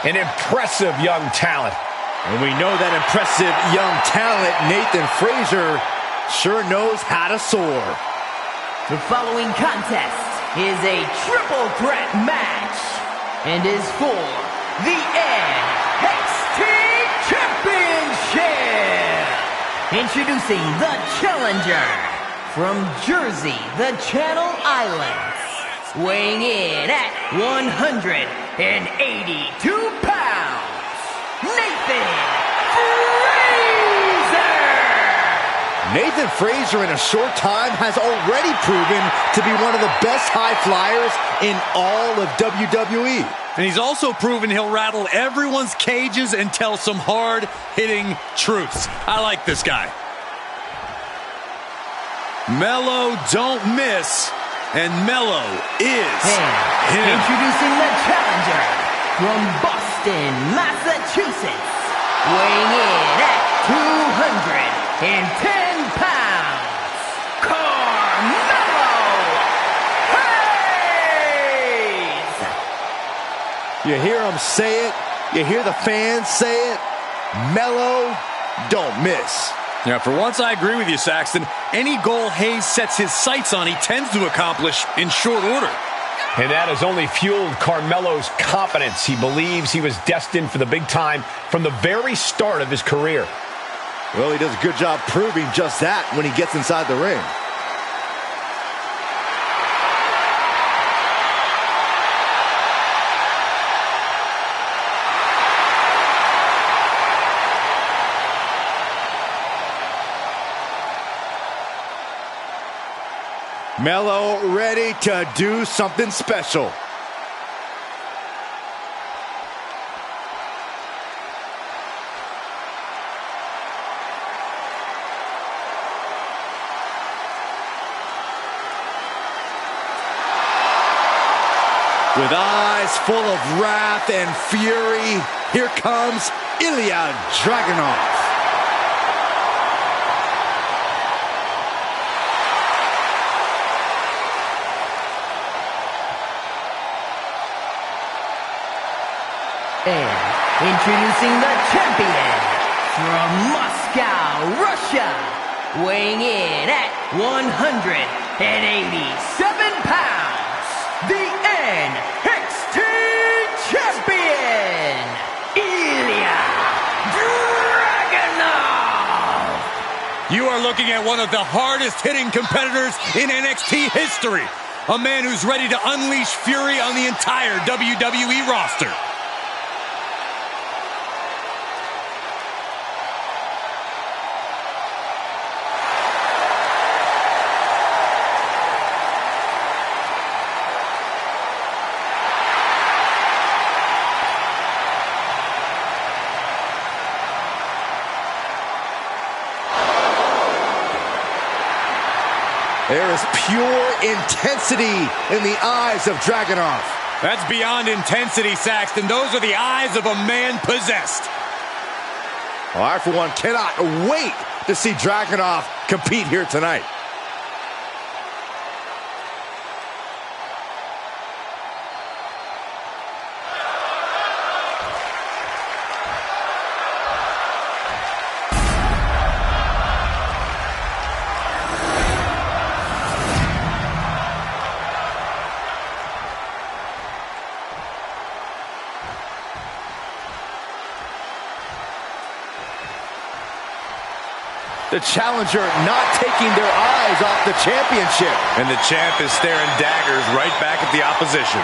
An impressive young talent. And we know that impressive young talent, Nathan Frazier, sure knows how to soar. The following contest is a triple threat match and is for the NXT Championship. Introducing the challenger from Jersey, the Channel Islands, weighing in at 182 pounds, Nathan Frazier! Nathan Frazier in a short time has already proven to be one of the best high flyers in all of WWE. And he's also proven he'll rattle everyone's cages and tell some hard-hitting truths. I like this guy. Mello don't miss, and Mello is him. Introducing the challenger from Boston, Massachusetts, weighing in at 210 pounds, Carmelo Hayes! You hear him say it, you hear the fans say it, Mello don't miss. Yeah, for once I agree with you, Saxton. Any goal Hayes sets his sights on, he tends to accomplish in short order. And that has only fueled Carmelo's confidence. He believes he was destined for the big time from the very start of his career. Well, he does a good job proving just that when he gets inside the ring. Melo ready to do something special. With eyes full of wrath and fury, here comes Ilya Dragunov. And introducing the champion from Moscow, Russia, weighing in at 187 pounds, the NXT champion, Ilya Dragunov. You are looking at one of the hardest hitting competitors in NXT history. A man who's ready to unleash fury on the entire WWE roster. There is pure intensity in the eyes of Dragunov. That's beyond intensity, Saxton. Those are the eyes of a man possessed. Well, I, for one, cannot wait to see Dragunov compete here tonight. The challenger not taking their eyes off the championship. And the champ is staring daggers right back at the opposition.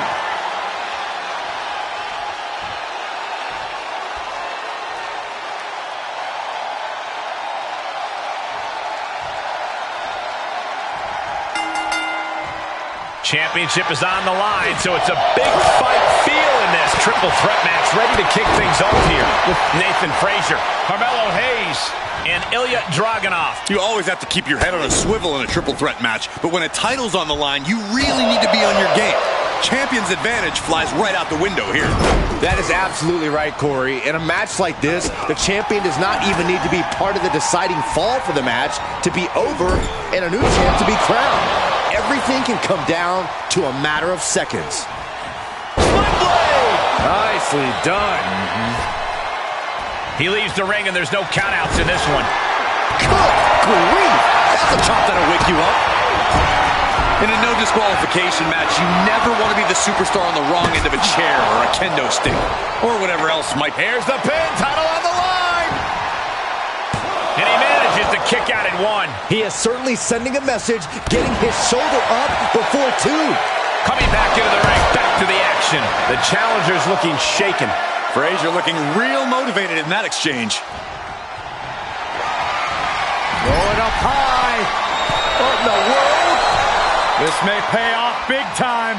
Championship is on the line, so it's a big fight feel in this triple threat match. Ready to kick things off here with Nathan Frazier, Carmelo Hayes, and Ilya Dragunov. You always have to keep your head on a swivel in a triple threat match, but when a title's on the line, you really need to be on your game. Champion's advantage flies right out the window here. That is absolutely right, Corey. In a match like this, the champion does not even need to be part of the deciding fall for the match to be over and a new champ to be crowned. Everything can come down to a matter of seconds. Nicely done. He leaves the ring, and there's no countouts in this one. Good grief! That's a chop that'll wake you up. In a no disqualification match, you never want to be the superstar on the wrong end of a chair or a kendo stick, or whatever else might. Here's the pin, title on the line! And he manages to kick out at one. He is certainly sending a message, getting his shoulder up before two. Coming back into the ring, back to the action. The challenger's looking shaken. Frazier looking real motivated in that exchange. Going up high. What in the world? This may pay off big time,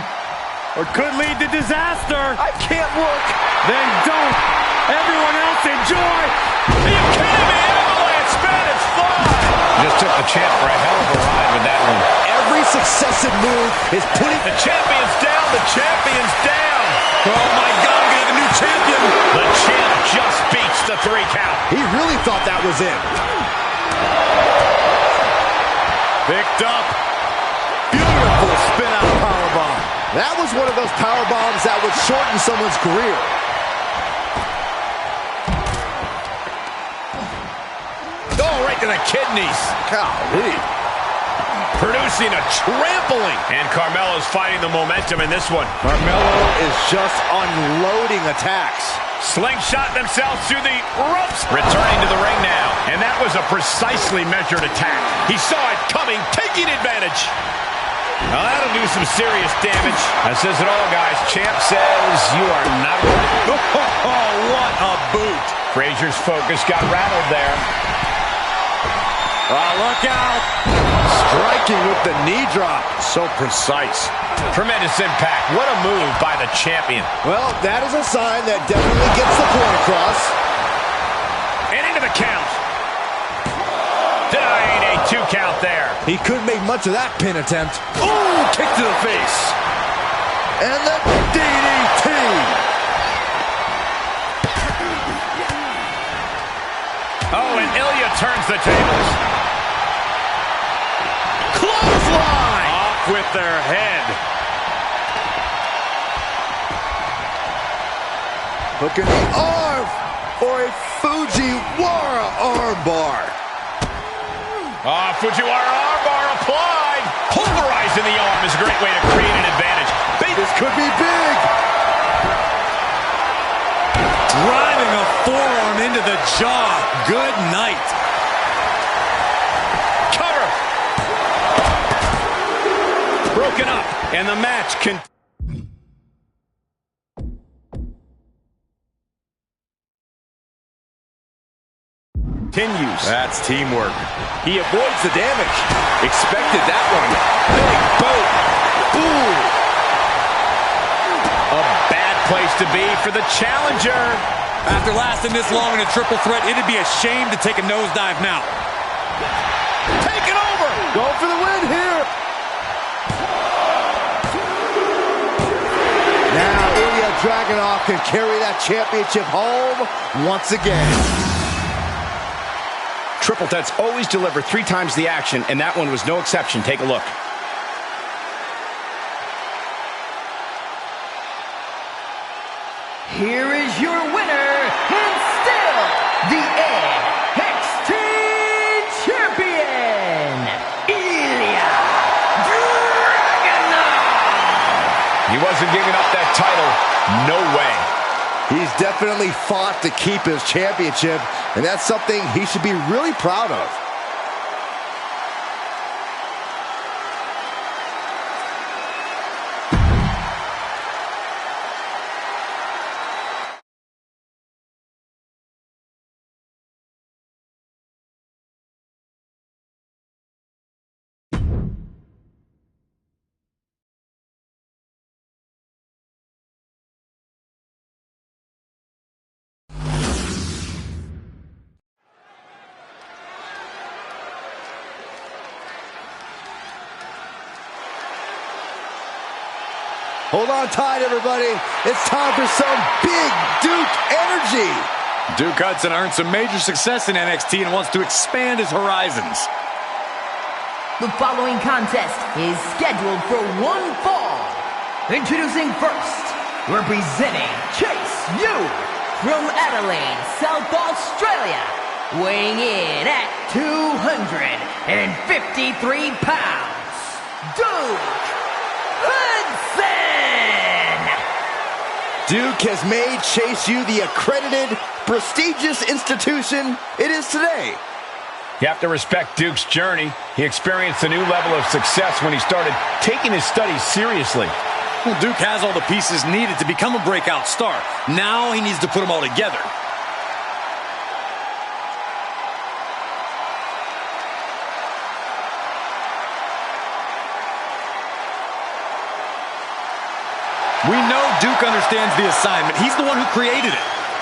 or could lead to disaster. I can't look. Then don't. Everyone else enjoy. Are you kidding me? Avalanche Spanish fly. Just took the champ for a hell of a ride with that one. Every successive move is putting the champion's down. The champion's down. Oh my God, we got the new champion. The champ just beats the 3 count. He really thought that was it. Picked up. Beautiful spin out powerbomb. That was one of those powerbombs that would shorten someone's career. Oh, right to the kidneys. Golly. producing a trampling. And Carmelo's fighting the momentum in this one. Carmelo is just unloading attacks. Slingshot themselves through the ropes. Returning to the ring now. And that was a precisely measured attack. He saw it coming, taking advantage. Now that'll do some serious damage. That says it all, guys. Champ says you are not ready. Oh, what a boot. Frazier's focus got rattled there. Oh, look out. Striking with the knee drop. So precise. Tremendous impact. What a move by the champion. Well, that is a sign that definitely gets the point across. And into the count. Denying a 2 count there. He couldn't make much of that pin attempt. Ooh, kick to the face. And the DDT. Oh, and Ilya turns the tables. Clothesline. Off with their head. Hooking the arm for a Fujiwara armbar. Fujiwara armbar applied. Pulverizing the arm is a great way to create an advantage. This could be big. Driving a forearm into the jaw. Good night. Cover. Broken up. And the match continues. That's teamwork. He avoids the damage. Expected that one. Big boat. Ooh. A bad place to be for the challenger. After lasting this long in a triple threat, it'd be a shame to take a nosedive now. Take it over. Going for the win here. Now Ilya Dragunov can carry that championship home once again. Triple threats always deliver 3 times the action, and that one was no exception. Take a look. Here is your winner, and still the NXT Champion, Ilya Dragunov. He wasn't giving up that title. No way. He's definitely fought to keep his championship, and that's something he should be really proud of. Hold on tight, everybody. It's time for some big Duke energy. Duke Hudson earned some major success in NXT and wants to expand his horizons. The following contest is scheduled for one fall. Introducing first, representing Chase U from Adelaide, South Australia, weighing in at 253 pounds, Duke Hudson! Duke has made Chase U the accredited, prestigious institution it is today. You have to respect Duke's journey. He experienced a new level of success when he started taking his studies seriously. Well, Duke has all the pieces needed to become a breakout star. Now he needs to put them all together. We know Duke understands the assignment. He's the one who created it.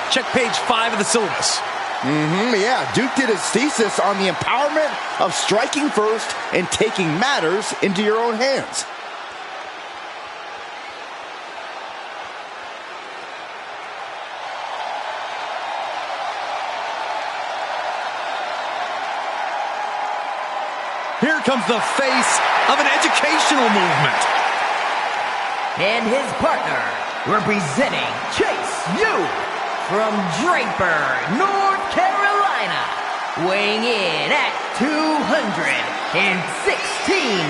Check page 5 of the syllabus. Yeah, Duke did his thesis on the empowerment of striking first and taking matters into your own hands. Here comes the face of an educational movement. And his partner, representing Chase U from Draper, North Carolina, weighing in at 255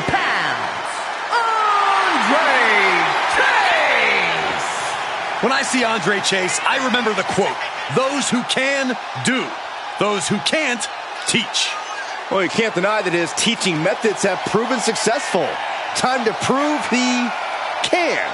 pounds, Andre Chase! When I see Andre Chase, I remember the quote, "Those who can, do. Those who can't, teach." Well, you can't deny that his teaching methods have proven successful. Time to prove he can.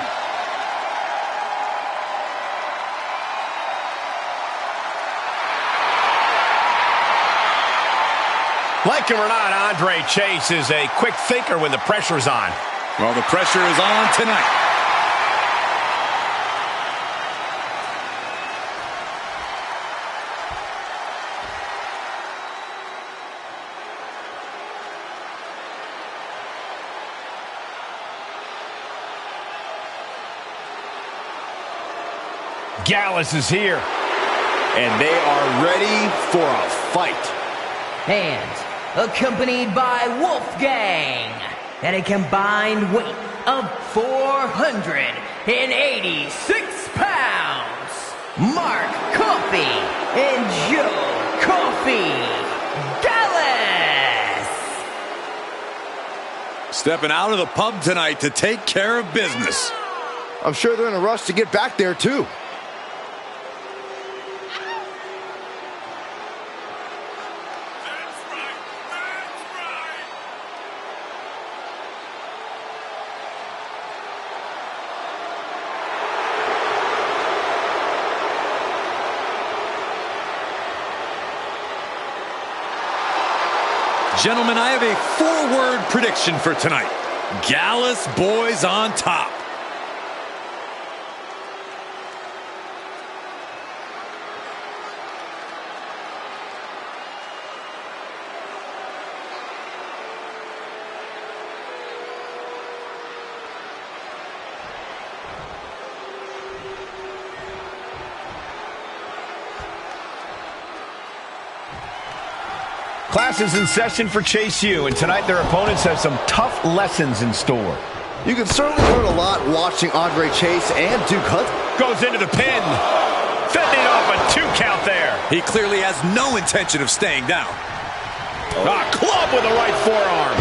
Like him or not, Andre Chase is a quick thinker when the pressure's on. Well, the pressure is on tonight. Gallus is here. And they are ready for a fight. And accompanied by Wolfgang at a combined weight of 486 pounds, Mark Coffee and Joe Coffee Gallus. Stepping out of the pub tonight to take care of business. I'm sure they're in a rush to get back there, too. Gentlemen, I have a 4-word prediction for tonight. Gallus boys on top. Class is in session for Chase U, and tonight their opponents have some tough lessons in store. You can certainly learn a lot watching Andre Chase and Duke Hunt. Goes into the pin. Fending off a 2 count there. He clearly has no intention of staying down. A club with the right forearm.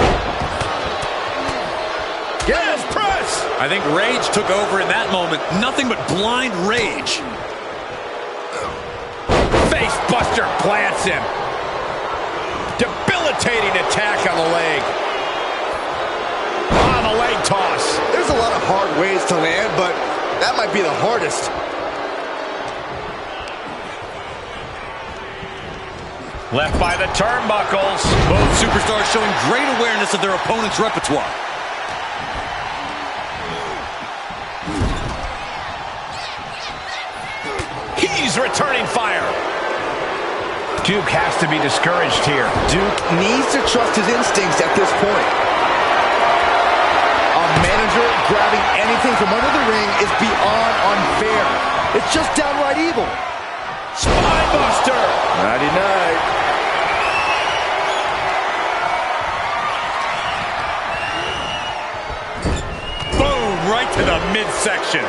Yes, press. I think rage took over in that moment. Nothing but blind rage. Face buster plants him. Debilitating attack on the leg. On the leg toss. There's a lot of hard ways to land, but that might be the hardest. Left by the turnbuckles. Both superstars showing great awareness of their opponent's repertoire. He's returning fire. Duke has to be discouraged here. Duke needs to trust his instincts at this point. A manager grabbing anything from under the ring is beyond unfair. It's just downright evil. Spinebuster. Nighty-night. Boom, right to the midsection.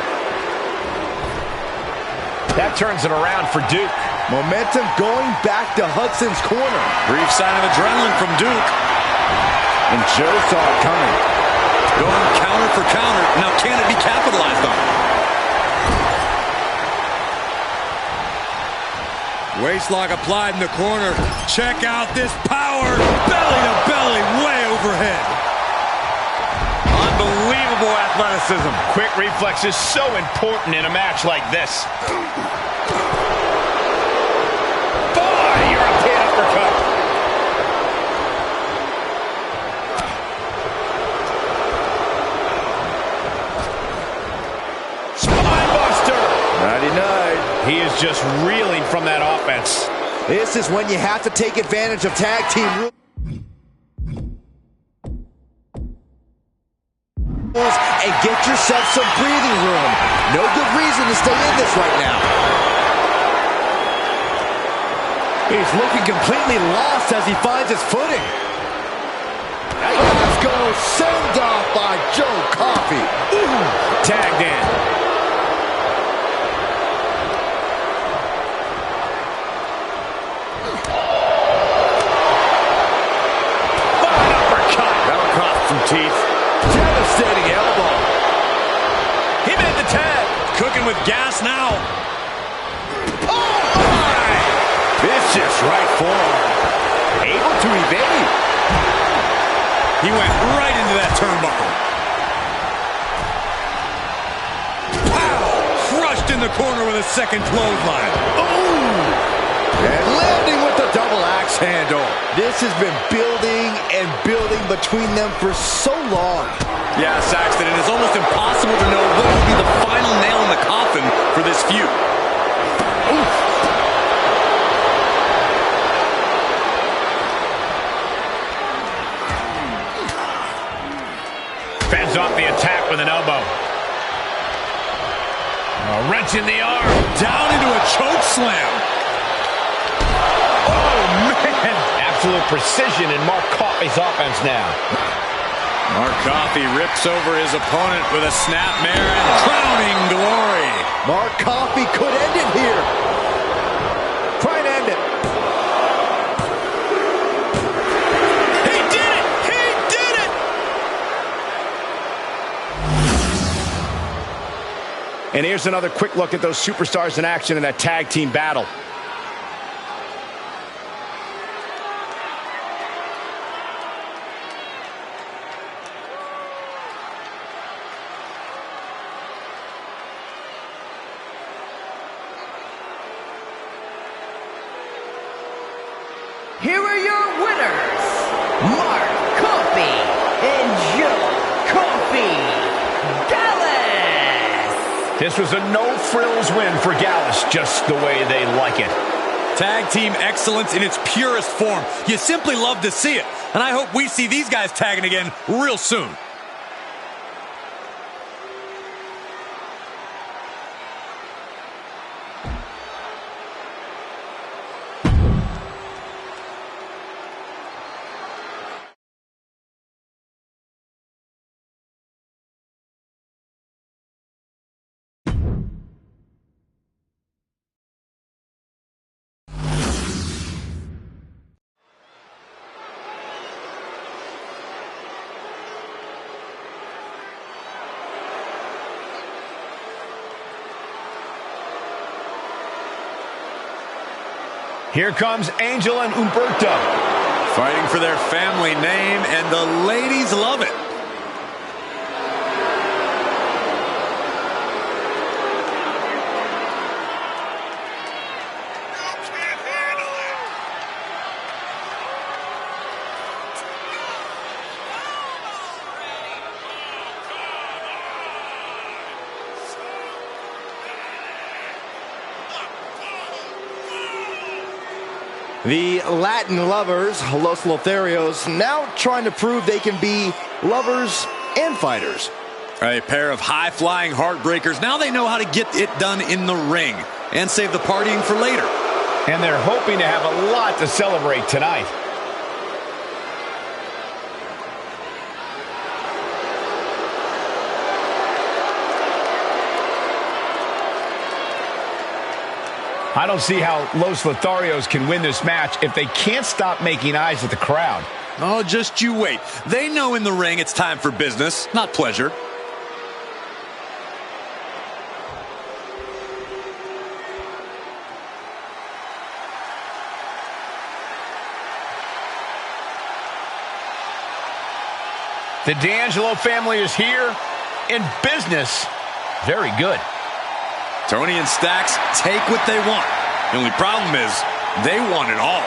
That turns it around for Duke. Momentum going back to Hudson's corner. Brief sign of adrenaline from Duke. And Joe saw it coming. Going counter for counter. Now can it be capitalized on? Waistlock applied in the corner. Check out this power. Belly to belly, way overhead. Unbelievable athleticism. Quick reflex is so important in a match like this. He is just reeling from that offense. This is when you have to take advantage of tag team rules and get yourself some breathing room. No good reason to stay in this right now. He's looking completely lost as he finds his footing. Let's go, send off by Joe Coffey. Ooh, tagged in. playing with gas now. Oh, my! Vicious right forearm. Able to evade. He went right into that turnbuckle. Pow! Crushed in the corner with a second clothesline. Ooh! And landing with the double axe handle. This has been building and building between them for so long. Yeah, Saxton, and it's almost impossible to know what will be the final nail in the coffin for this feud. Oof. Fends off the attack with an elbow. A wrench in the arm. Down into a choke slam. Oh, man. Absolute precision in Mark Coffey's offense now. Mark Coffey rips over his opponent with a snapmare and crowning glory. Mark Coffey could end it here. Try and end it. He did it! He did it! And here's another quick look at those superstars in action in that tag team battle. Here are your winners, Mark Coffey and Joe Coffey Gallus. This was a no-frills win for Gallus, just the way they like it. Tag team excellence in its purest form. You simply love to see it. And I hope we see these guys tagging again real soon. Here comes Angel and Humberto. Fighting for their family name, and the ladies love it. The Latin lovers, Los Lotharios, now trying to prove they can be lovers and fighters. A pair of high-flying heartbreakers. Now they know how to get it done in the ring and save the partying for later. And they're hoping to have a lot to celebrate tonight. I don't see how Los Lotharios can win this match if they can't stop making eyes at the crowd. Oh, just you wait. They know in the ring it's time for business, not pleasure. The D'Angelo family is here in business. Very good. Tony and Stacks take what they want. The only problem is they want it all.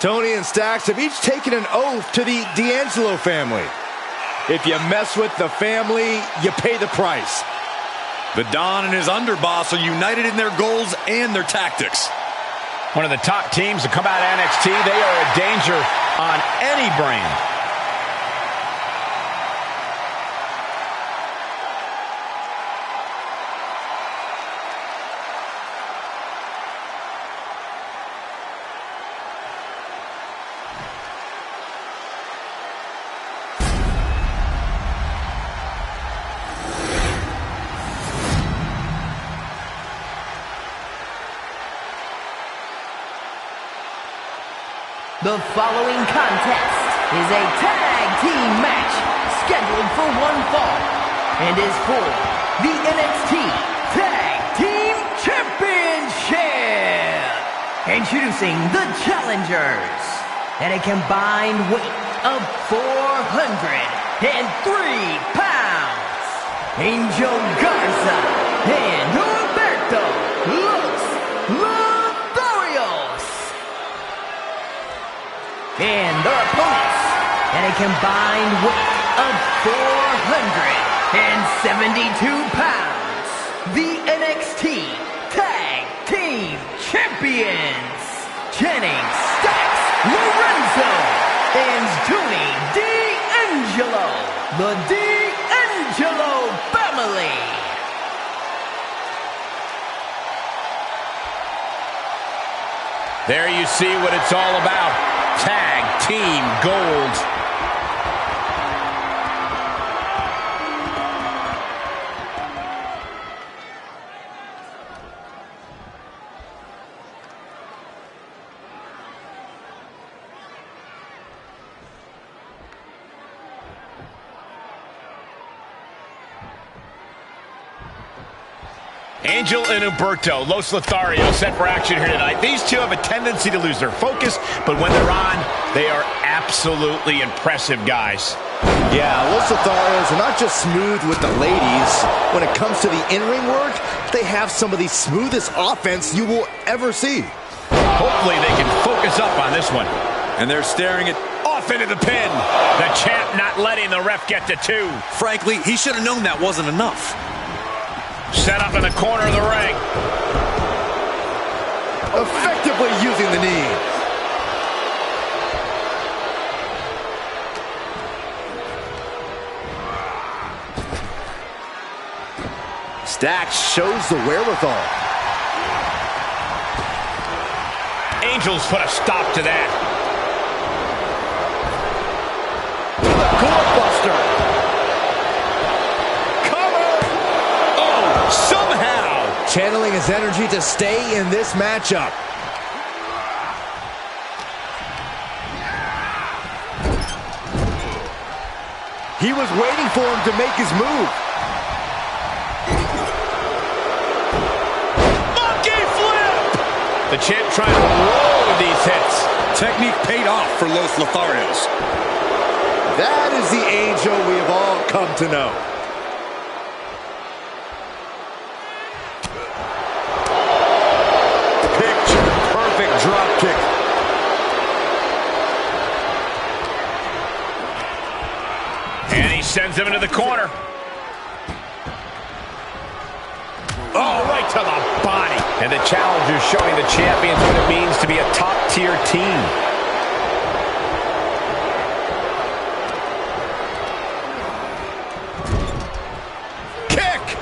Tony and Stacks have each taken an oath to the D'Angelo family. If you mess with the family, you pay the price. The Don and his underboss are united in their goals and their tactics. One of the top teams to come out of NXT. They are a danger on any brand. The following contest is a tag team match scheduled for one fall and is for the NXT Tag Team Championship. Introducing the challengers at a combined weight of 403 pounds. Angel Garza and Humberto Los Lotharios. And their opponents at a combined weight of 472 pounds. The NXT Tag Team Champions, Channing Stacks Lorenzo and Tony D'Angelo, the D'Angelo family. There you see what it's all about. Tag Team Gold. Angel and Humberto, Los Lotharios, set for action here tonight. These two have a tendency to lose their focus, but when they're on, they are absolutely impressive guys. Yeah, Los Lotharios are not just smooth with the ladies. When it comes to the in-ring work, they have some of the smoothest offense you will ever see. Hopefully they can focus up on this one. And they're staring it Off into the pin. The champ not letting the ref get to two. Frankly, he should have known that wasn't enough. Set up in the corner of the ring. Effectively using the knee. Stacks shows the wherewithal. Angels put a stop to that. Core buster. Somehow Channeling his energy to stay in this matchup. He was waiting for him to make his move. monkey flip. The champ trying to roll with these hits. Technique paid off for Los Lotharios. That is the Angel we have all come to know. Drop kick. And he sends him into the corner. Oh, right to the body. And the challenger showing the champions what it means to be a top-tier team. Kick!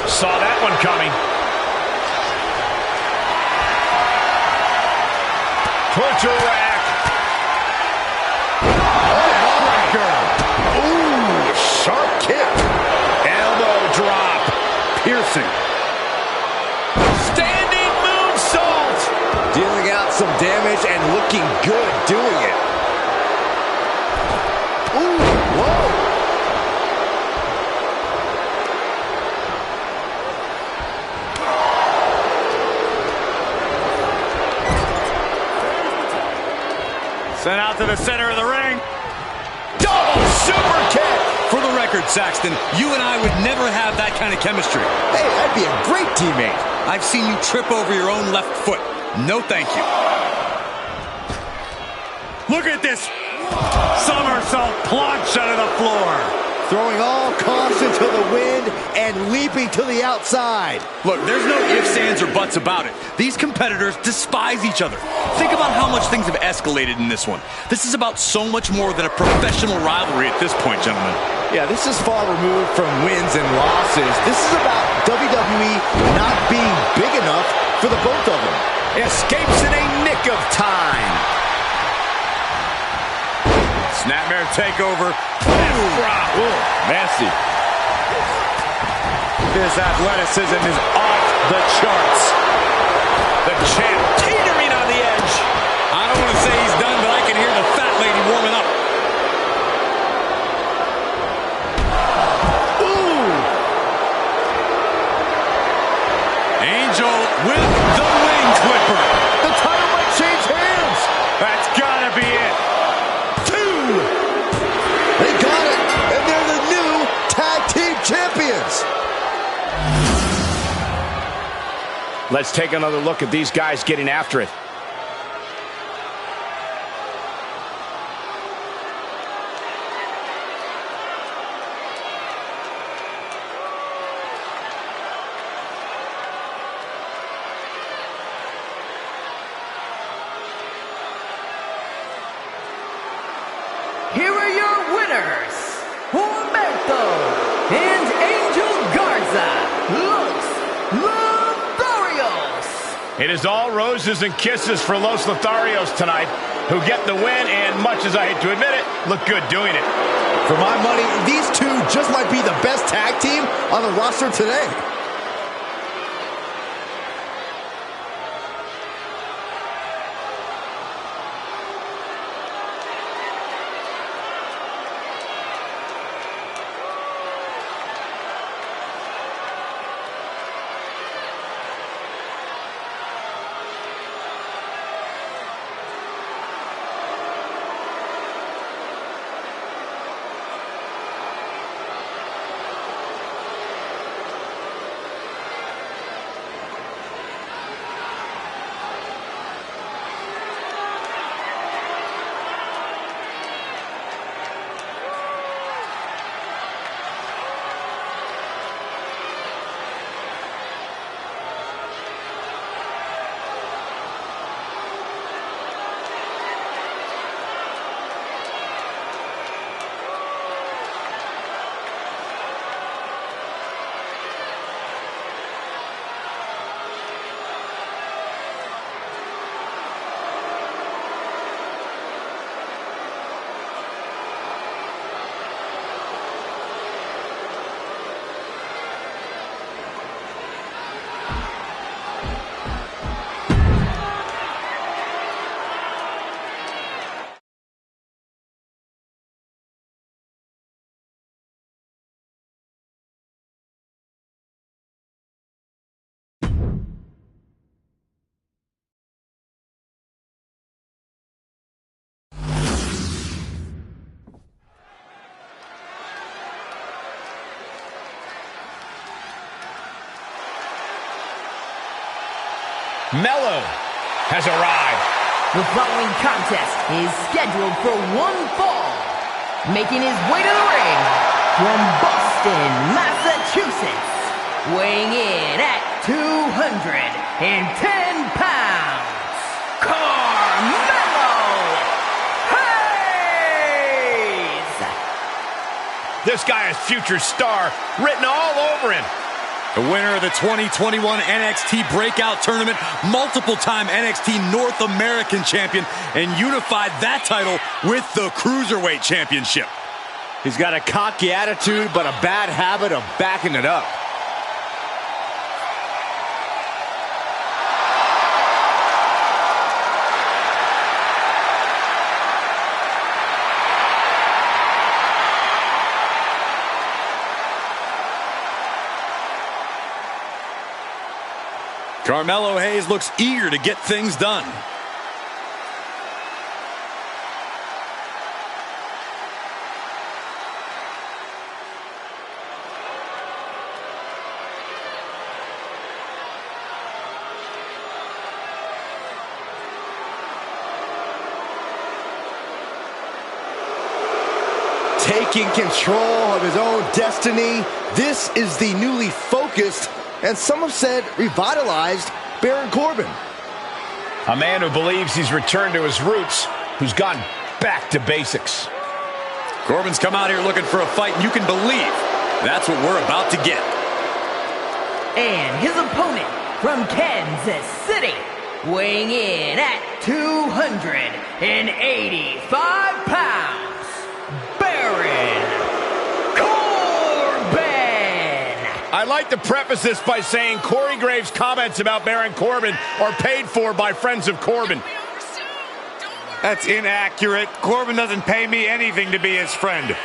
Saw that one coming. Torture rack. Heartbreaker. Ooh, sharp kick. Elbow drop. Piercing. Standing moonsault. Dealing out some damage and looking good doing it. Ooh, whoa. Sent out to the center of the ring. Double super kick. For the record, Saxton, you and I would never have that kind of chemistry. Hey, I'd be a great teammate. I've seen you trip over your own left foot. No thank you. Look at this. Somersault plunge out of the floor. Throwing all caution to the wind and leaping to the outside. Look, there's no ifs, ands, or buts about it. These competitors despise each other. Think about how much things have escalated in this one. This is about so much more than a professional rivalry at this point, gentlemen. Yeah, this is far removed from wins and losses. This is about WWE not being big enough for the both of them. Escapes in a nick of time. Snapmare takeover. Nasty. This athleticism is off the charts. The champ teetering on the edge. I don't want to say he's done. Let's take another look at these guys getting after it. Here are your winners, Humberto and Angel Garza, Los Lotharios. It is all roses and kisses for Los Lotharios tonight, who get the win, and much as I hate to admit it, look good doing it. For my money, these two just might be the best tag team on the roster today. Mello has arrived. The following contest is scheduled for one fall. Making his way to the ring from Boston, Massachusetts, weighing in at 210 pounds, Carmelo Hayes! This guy is future star written all over him. The winner of the 2021 NXT Breakout Tournament, multiple-time NXT North American champion, and unified that title with the Cruiserweight Championship. He's got a cocky attitude, but a bad habit of backing it up. Carmelo Hayes looks eager to get things done. Taking control of his own destiny, this is the newly focused, and some have said revitalized, Baron Corbin. A man who believes he's returned to his roots, who's gone back to basics. Corbin's come out here looking for a fight, and you can believe that's what we're about to get. And his opponent from Kansas City, weighing in at 285 pounds, Baron Corbin! I'd like to preface this by saying Corey Graves' comments about Baron Corbin are paid for by friends of Corbin. That's inaccurate. Corbin doesn't pay me anything to be his friend.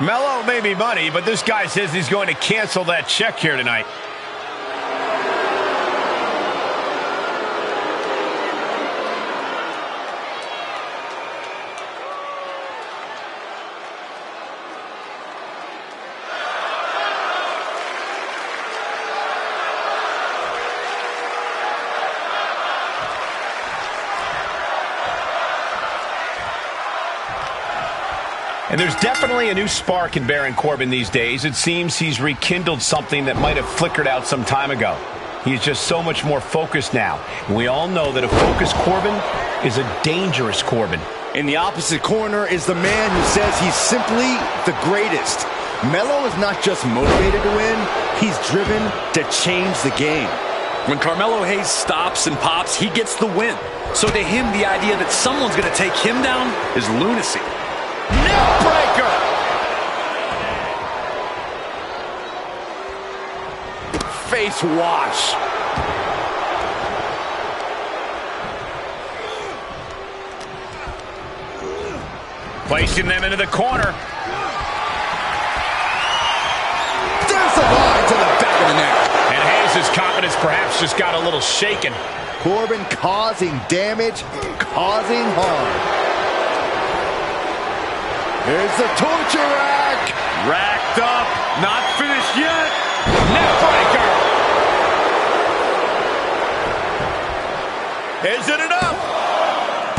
Mello may be money, but this guy says he's going to cancel that check here tonight. And there's definitely a new spark in Baron Corbin these days. It seems he's rekindled something that might have flickered out some time ago. He's just so much more focused now. And we all know that a focused Corbin is a dangerous Corbin. In the opposite corner is the man who says he's simply the greatest. Melo is not just motivated to win, he's driven to change the game. When Carmelo Hayes stops and pops, he gets the win. So to him, the idea that someone's going to take him down is lunacy. Neck breaker! Face wash. Placing them into the corner. There's a line to the back of the neck. And Hayes' confidence perhaps just got a little shaken. Corbin causing damage, causing harm. Here's the torture rack. Racked up, not finished yet. Neckbreaker. Is it enough?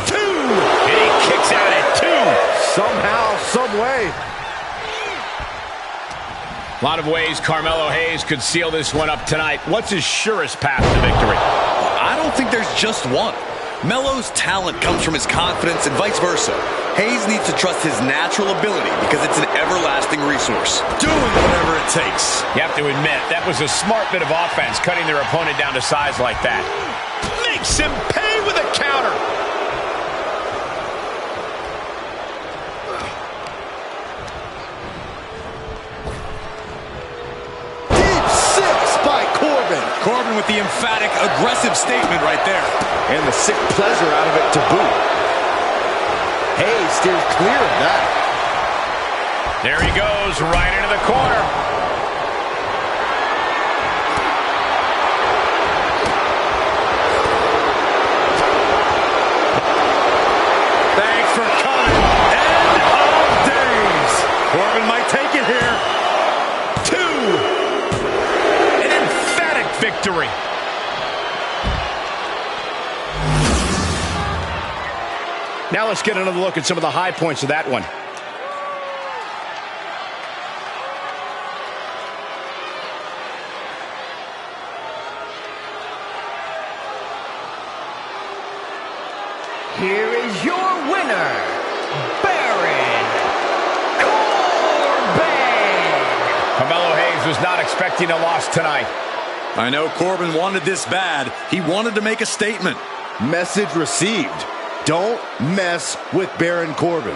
2. And he kicks out at 2. Somehow, some way. A lot of ways Carmelo Hayes could seal this one up tonight. What's his surest path to victory? I don't think there's just one. Melo's talent comes from his confidence and vice versa. Hayes needs to trust his natural ability because it's an everlasting resource. Doing whatever it takes. You have to admit, that was a smart bit of offense, cutting their opponent down to size like that. Makes him pay with a counter. Deep 6 by Corbin. Corbin with the emphatic, aggressive statement right there. And the sick pleasure out of it to boot. Hayes steers clear of that. There he goes, right into the corner. Thanks for coming. End of days. Corbin might take it here. 2. An emphatic victory. Now let's get another look at some of the high points of that one. Here is your winner, Baron Corbin. Carmelo Hayes was not expecting a loss tonight. I know Corbin wanted this bad. He wanted to make a statement. Message received. Don't mess with Baron Corbin.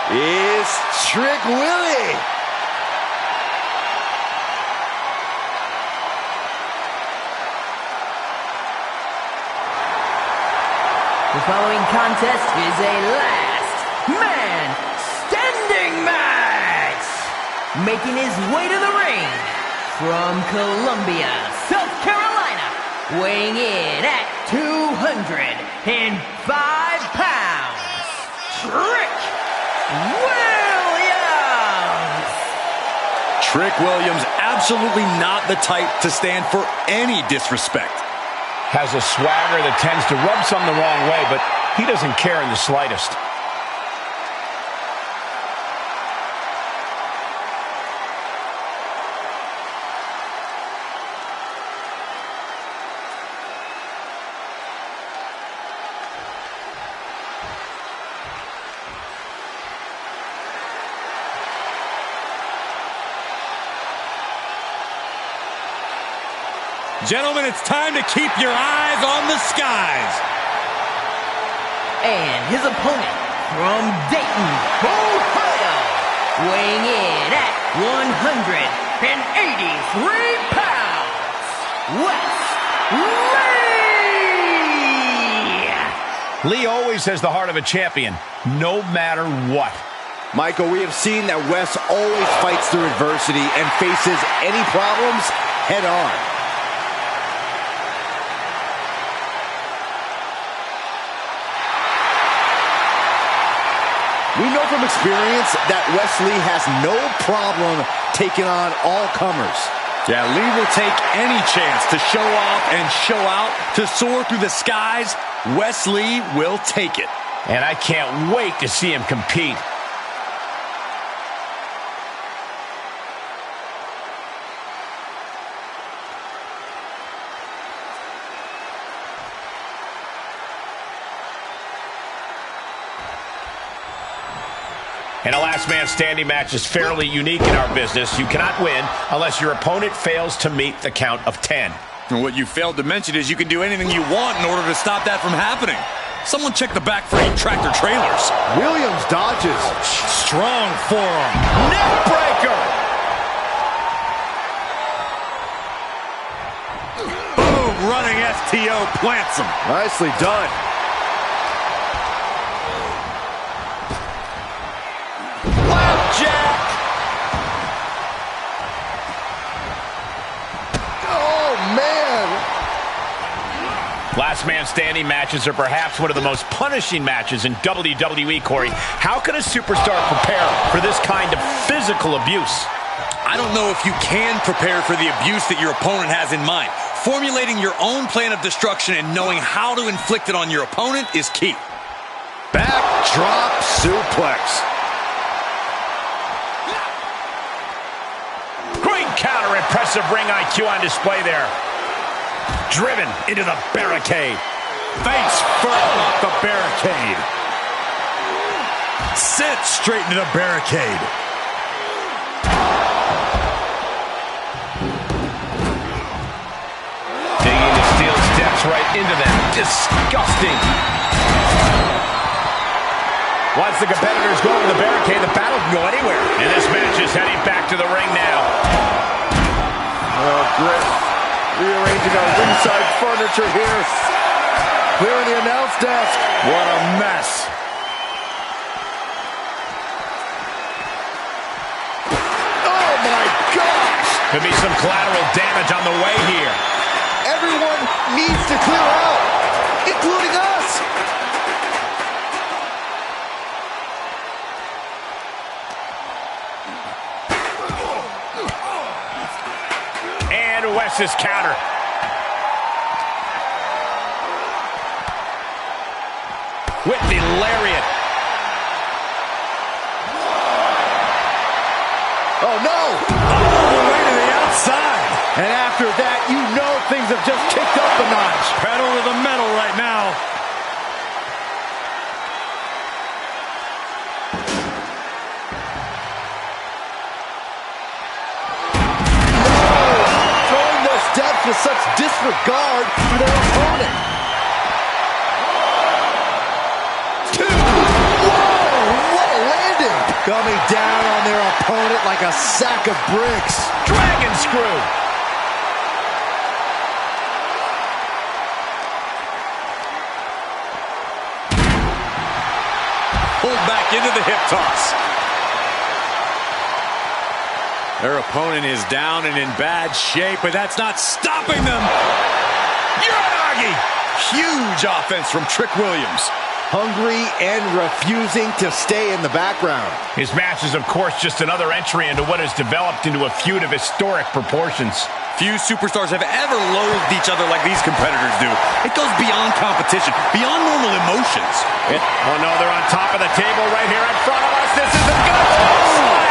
Is Trick Willie. The following contest is a last man standing match. Making his way to the ring from Columbia, South Carolina, weighing in at 205 pounds, Trick Williams! Trick Williams, absolutely not the type to stand for any disrespect. Has a swagger that tends to rub some the wrong way, but he doesn't care in the slightest. Gentlemen, it's time to keep your eyes on the skies. And his opponent from Dayton, Ohio, weighing in at 183 pounds, Wes Lee! Lee always has the heart of a champion, no matter what. Michael, we have seen that Wes always fights through adversity and faces any problems head on. We know from experience that Wesley has no problem taking on all comers. Yeah, Lee will take any chance to show off and show out, to soar through the skies. Wesley will take it. And I can't wait to see him compete. And a last man standing match is fairly unique in our business. You cannot win unless your opponent fails to meet the count of 10. And what you failed to mention is you can do anything you want in order to stop that from happening. Someone check the back for 8 tractor trailers. Williams dodges. Strong forearm. Neck breaker! Boom, running STO plants him. Nicely done. Jack! Oh, man! Last man standing matches are perhaps one of the most punishing matches in WWE, Corey. How can a superstar prepare for this kind of physical abuse? I don't know if you can prepare for the abuse that your opponent has in mind. Formulating your own plan of destruction and knowing how to inflict it on your opponent is key. Backdrop suplex. Counter, impressive ring IQ on display there. Driven into the barricade. Face first off the barricade. Sent straight into the barricade. Digging the steel steps right into them. Disgusting. Once the competitors go over the barricade, the battle can go anywhere. And this match is heading back to the ring now. Oh, Grit. Rearranging our ringside furniture here. Clearing the announce desk. What a mess. Oh, my gosh. Could be some collateral damage on the way here. Everyone needs to clear out, including us. Wes's counter. With the lariat. Oh, no! All the way to the outside. And after that, you know things have just kicked up a notch. Pedal to the metal right now. With such disregard for their opponent. Whoa, what a landing! Coming down on their opponent like a sack of bricks. Dragon screw. Pulled back into the hip toss. Their opponent is down and in bad shape, but that's not stopping them. Uranagi! Huge offense from Trick Williams. Hungry and refusing to stay in the background. His match is, of course, just another entry into what has developed into a feud of historic proportions. Few superstars have ever loathed each other like these competitors do. It goes beyond competition, beyond normal emotions. Oh, no, they're on top of the table right here in front of us. This is a good slam.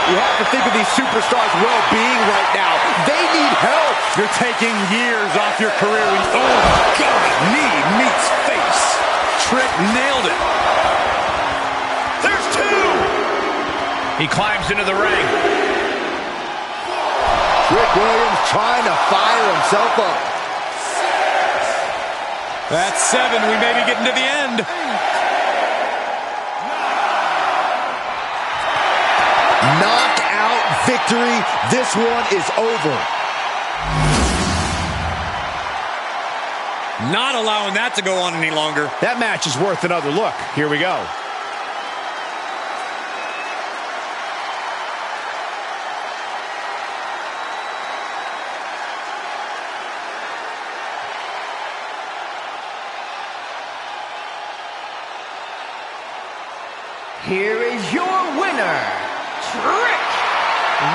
You have to think of these superstars' well-being right now. They need help. You're taking years off your career when you... Oh, God! Knee meets face. Trick nailed it. There's two. He climbs into the ring. Trick Williams trying to fire himself up. That's 7. We may be getting to the end. Knockout victory. This one is over. Not allowing that to go on any longer. That match is worth another look. Here we go. Here is your winner, Trick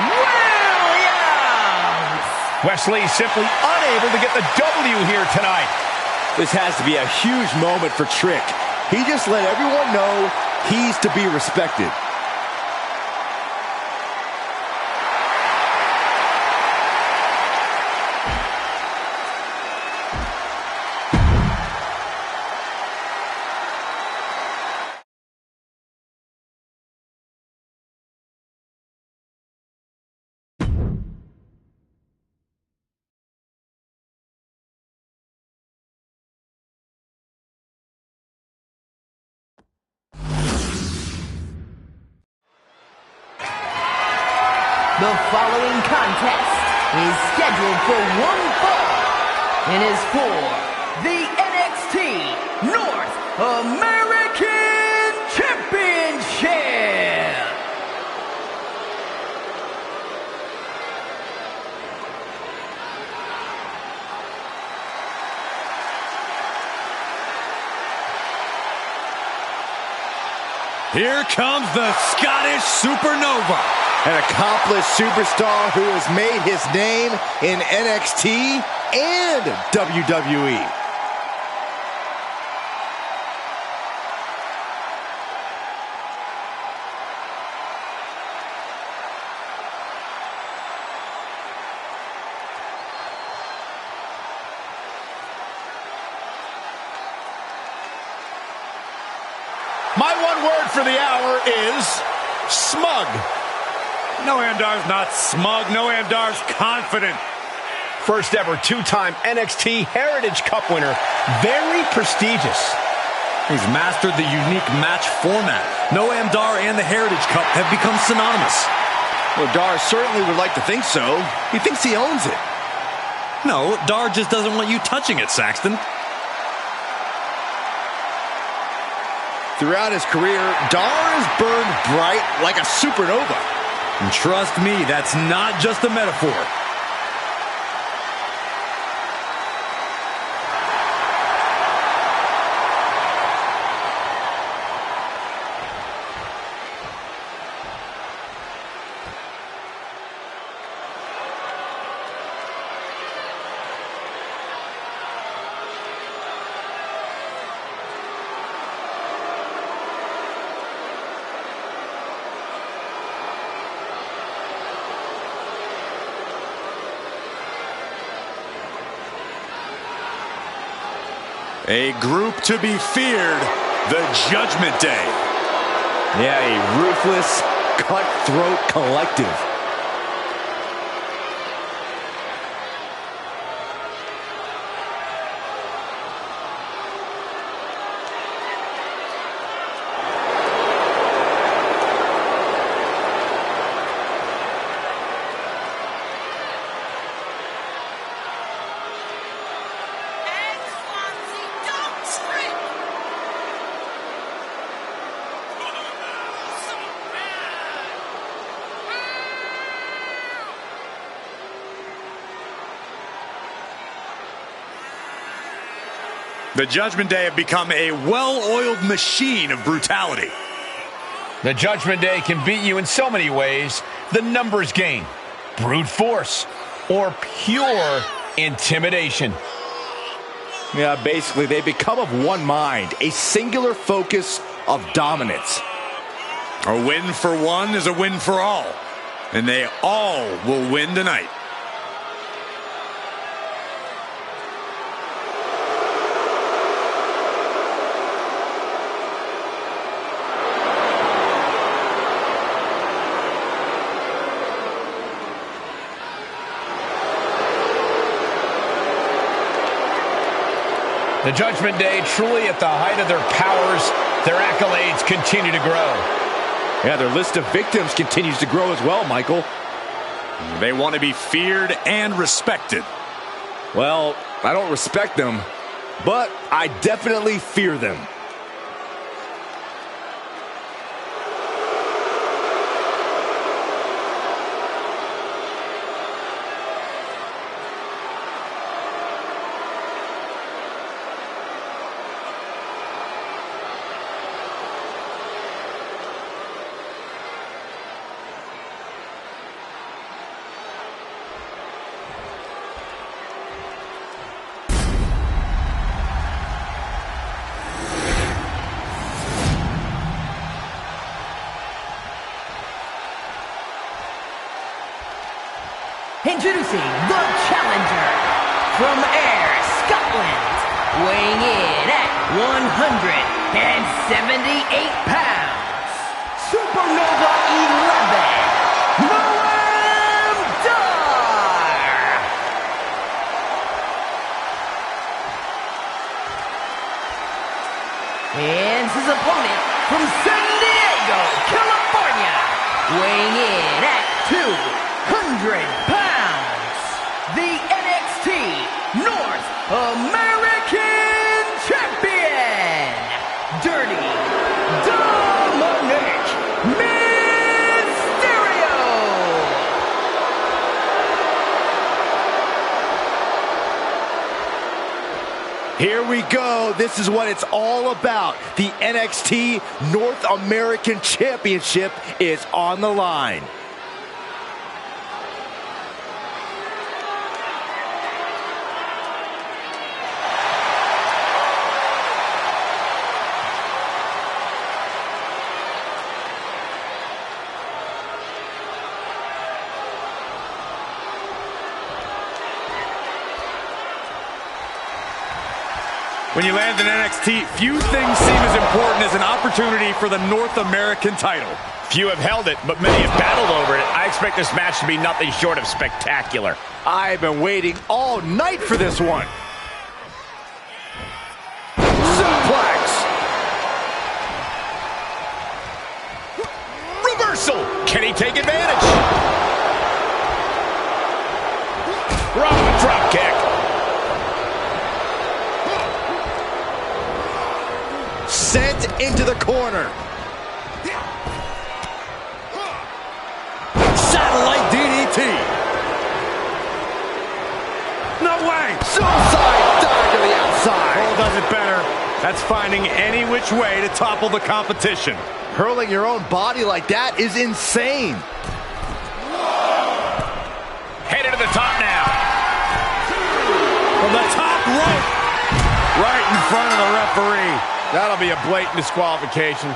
Williams! Wesley simply unable to get the W here tonight. This has to be a huge moment for Trick. He just let everyone know he's to be respected. The following contest is scheduled for one fall and is for the NXT North American Championship. Here comes the Scottish Supernova. An accomplished superstar who has made his name in NXT and WWE. My one word for the hour is smug. Noam Dar's not smug. Noam Dar's confident. First ever two-time NXT Heritage Cup winner. Very prestigious. He's mastered the unique match format. Noam Dar and the Heritage Cup have become synonymous. Well, Dar certainly would like to think so. He thinks he owns it. No, Dar just doesn't want you touching it, Saxton. Throughout his career, Dar has burned bright like a supernova. And trust me, that's not just a metaphor. A group to be feared, the Judgment Day. Yeah, a ruthless, cutthroat collective. The Judgment Day have become a well-oiled machine of brutality. The Judgment Day can beat you in so many ways. The numbers game, brute force, or pure intimidation. Yeah, basically, they become of one mind, a singular focus of dominance. A win for one is a win for all, and they all will win tonight. The Judgment Day truly at the height of their powers. Their accolades continue to grow. Yeah, their list of victims continues to grow as well, Michael. They want to be feared and respected. Well, I don't respect them, but I definitely fear them. Introducing the challenger from Ayr, Scotland, weighing in at 178 pounds, Supernova 11, Noam Dar. And his opponent from San Diego, California, weighing in at 200 pounds, the NXT North American Champion, Dirty Dominic Mysterio. Here we go. This is what it's all about. The NXT North American Championship is on the line. When you land in NXT, few things seem as important as an opportunity for the North American title. Few have held it, but many have battled over it. I expect this match to be nothing short of spectacular. I've been waiting all night for this one. Suplex. Reversal. Can he take advantage? Rock drop kick. Sent into the corner. Satellite DDT. No way! Suicide dive to the outside. Cole does it better. That's finding any which way to topple the competition. Hurling your own body like that is insane. Headed to the top now. From the top rope. Right in front of the referee. That'll be a blatant disqualification.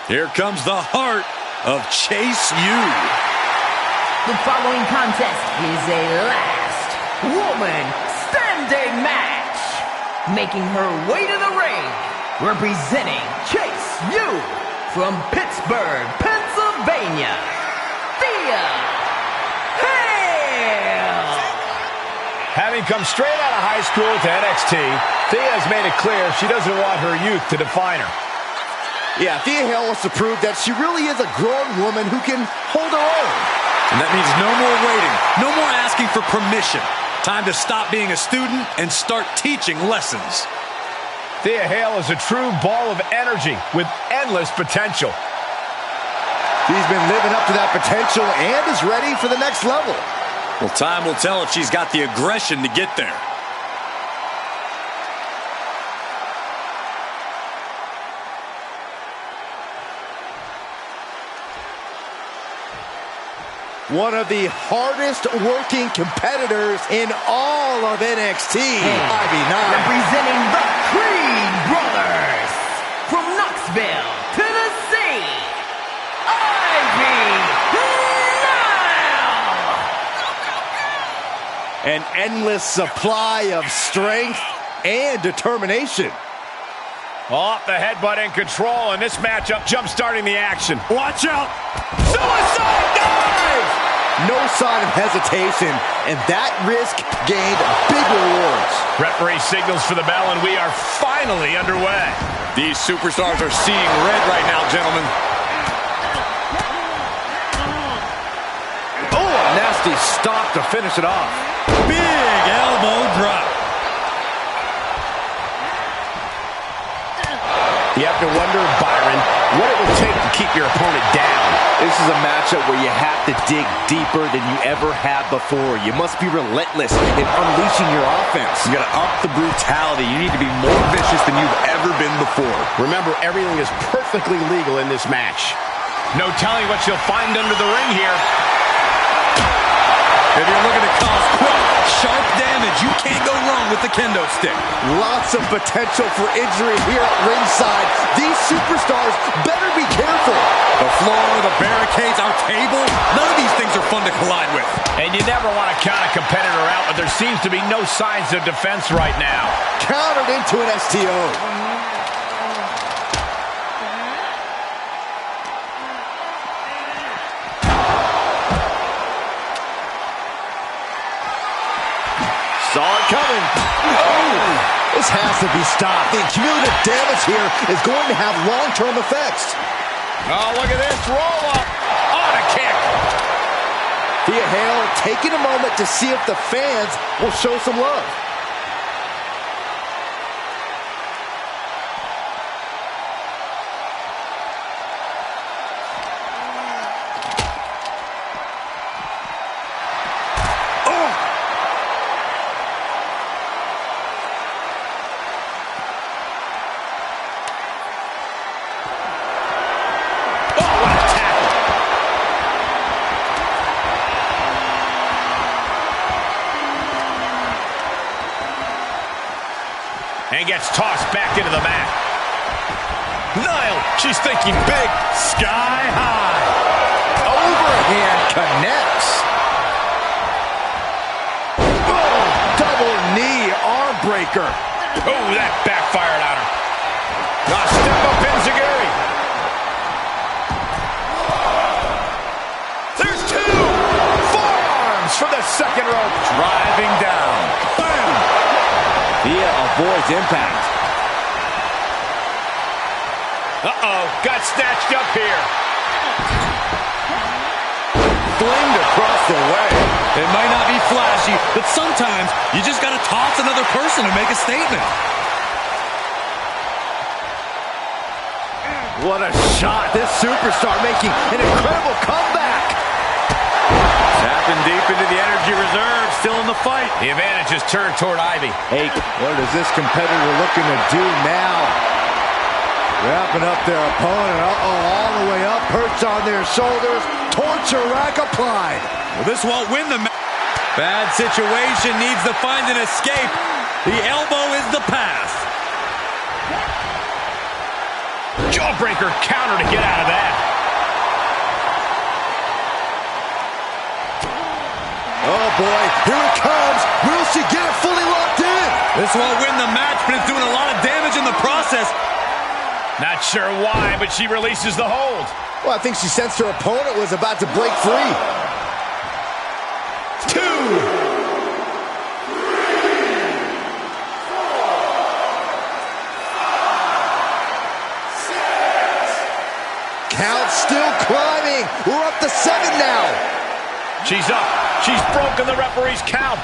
Here comes the heart of Chase U. The following contest is a last woman standing match. Making her way to the ring, representing Chase U from Pittsburgh, Pennsylvania, Thea Hale. Having come straight out of high school to NXT, Thea has made it clear she doesn't want her youth to define her. Yeah, Thea Hale wants to prove that she really is a grown woman who can hold her own. And that means no more waiting, no more asking for permission. Time to stop being a student and start teaching lessons. Thea Hale is a true ball of energy with endless potential. She's been living up to that potential and is ready for the next level. Well, time will tell if she's got the aggression to get there. One of the hardest working competitors in all of NXT. Representing the Creed Brothers from Knoxville, Tennessee, Ivy Nile! An endless supply of strength and determination. Off the headbutt in control, and this matchup jump-starting the action. Watch out! Suicide dive! No sign of hesitation, and that risk gained big rewards. Referee signals for the bell, and we are finally underway. These superstars are seeing red right now, gentlemen. Oh, a nasty stop to finish it off. Big elbow drop. You have to wonder, Byron, what it will take to keep your opponent down. This is a matchup where you have to dig deeper than you ever have before. You must be relentless in unleashing your offense. You gotta up the brutality. You need to be more vicious than you've ever been before. Remember, everything is perfectly legal in this match. No telling what you'll find under the ring here. If you're looking to cause quick, sharp damage, you can't go wrong with the kendo stick. Lots of potential for injury here at ringside. These superstars better be careful. The floor, the barricades, our table, none of these things are fun to collide with. And you never want to count a competitor out, but there seems to be no signs of defense right now. Countered into an STO. Saw it coming. Oh! This has to be stopped. The cumulative damage here is going to have long-term effects. Oh, look at this. Roll up. On a kick. Thea Hale taking a moment to see if the fans will show some love. And gets tossed back into the mat. Nile, she's thinking big. Sky high. Overhand connects. Oh, double knee arm breaker. Oh, that backfired on her. Step up Enziguri. There's two. Forearms for the second rope. Driving down. Bam! Thea avoids impact. Uh-oh, got snatched up here. Flinged across the way. It might not be flashy, but sometimes you just gotta toss another person to make a statement. What a shot. This superstar making an incredible comeback. Tapping deep into the energy reserve, still in the fight. The advantage is turned toward Ivy. Hey, what is this competitor looking to do now? Wrapping up their opponent. All the way up, perched on their shoulders. Torture rack applied. Well, this won't win the match. Bad situation, needs to find an escape. The elbow is the path. Jawbreaker counter to get out of that. Oh boy, here it comes. Will she get it fully locked in? This won't win the match, but it's doing a lot of damage in the process. Not sure why, but she releases the hold. Well, I think she sensed her opponent was about to break free. 2. 3. 4. 5. 6. Count still climbing. We're up to 7 now. She's up. She's broken the referee's count.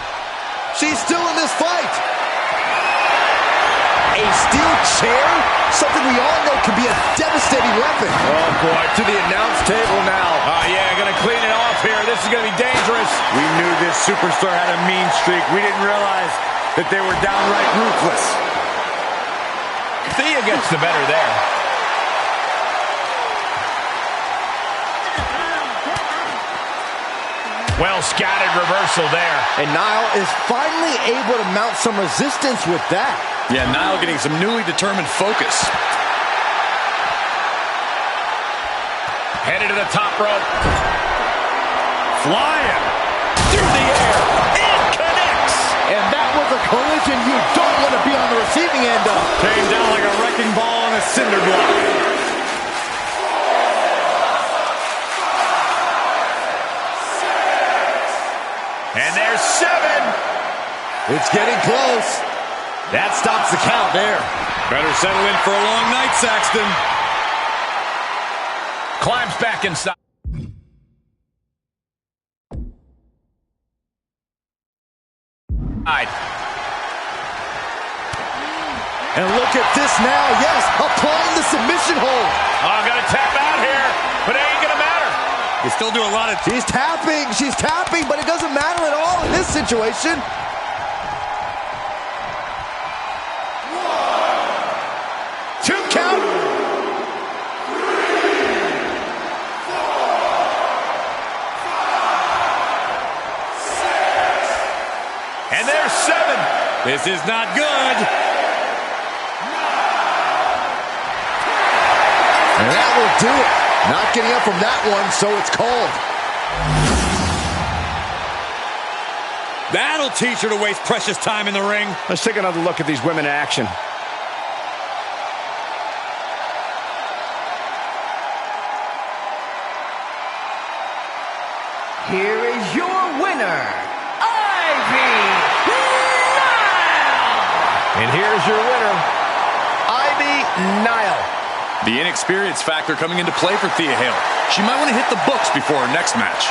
She's still in this fight. A steel chair? Something we all know can be a devastating weapon. Oh, boy, to the announce table now. Oh, yeah, gonna clean it off here. This is gonna be dangerous. We knew this superstar had a mean streak. We didn't realize that they were downright ruthless. Thea gets the better there. Well-scouted reversal there. And Nile is finally able to mount some resistance with that. Yeah, Nile getting some newly determined focus. Headed to the top rope. Flying through the air. It connects. And that was a collision you don't want to be on the receiving end of. Came down like a wrecking ball on a cinder block. And there's 7. It's getting close. That stops the count there. Better settle in for a long night, Saxton. Climbs back inside. And look at this now. Yes, applying the submission hold. Oh, gonna tap out here, but it ain't gonna matter. You still do a lot of... She's tapping, but it doesn't matter at all in this situation. Two count. And there's 7. This is not good. And that will do it. Not getting up from that one, so it's called. That'll teach her to waste precious time in the ring. Let's take another look at these women in action. Here is your winner, Ivy Nile! And here's your winner, Ivy Nile. The inexperience factor coming into play for Thea Hale. She might want to hit the books before her next match.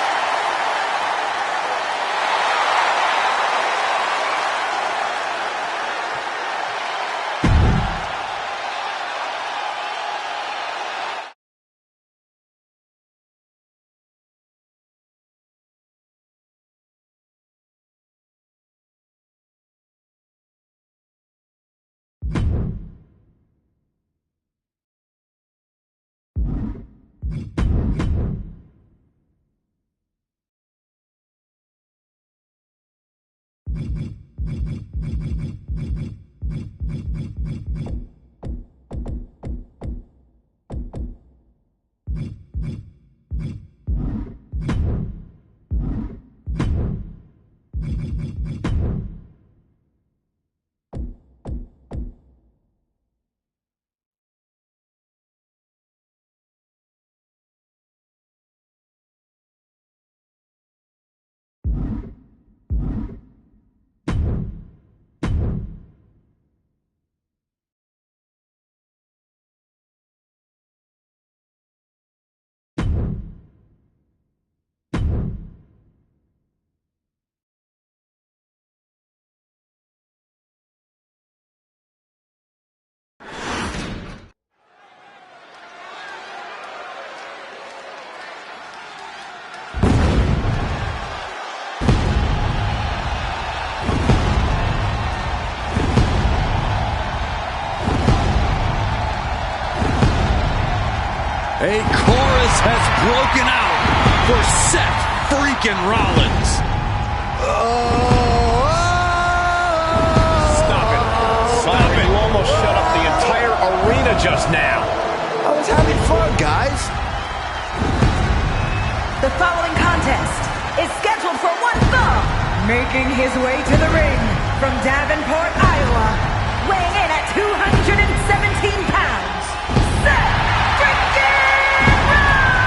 A chorus has broken out for Seth freaking Rollins. Stop it. Stop it. You almost shut up the entire arena just now. I was having fun, guys. The following contest is scheduled for one fall. Making his way to the ring from Davenport, Iowa, weighing in at 217 pounds, Seth freaking Rollins!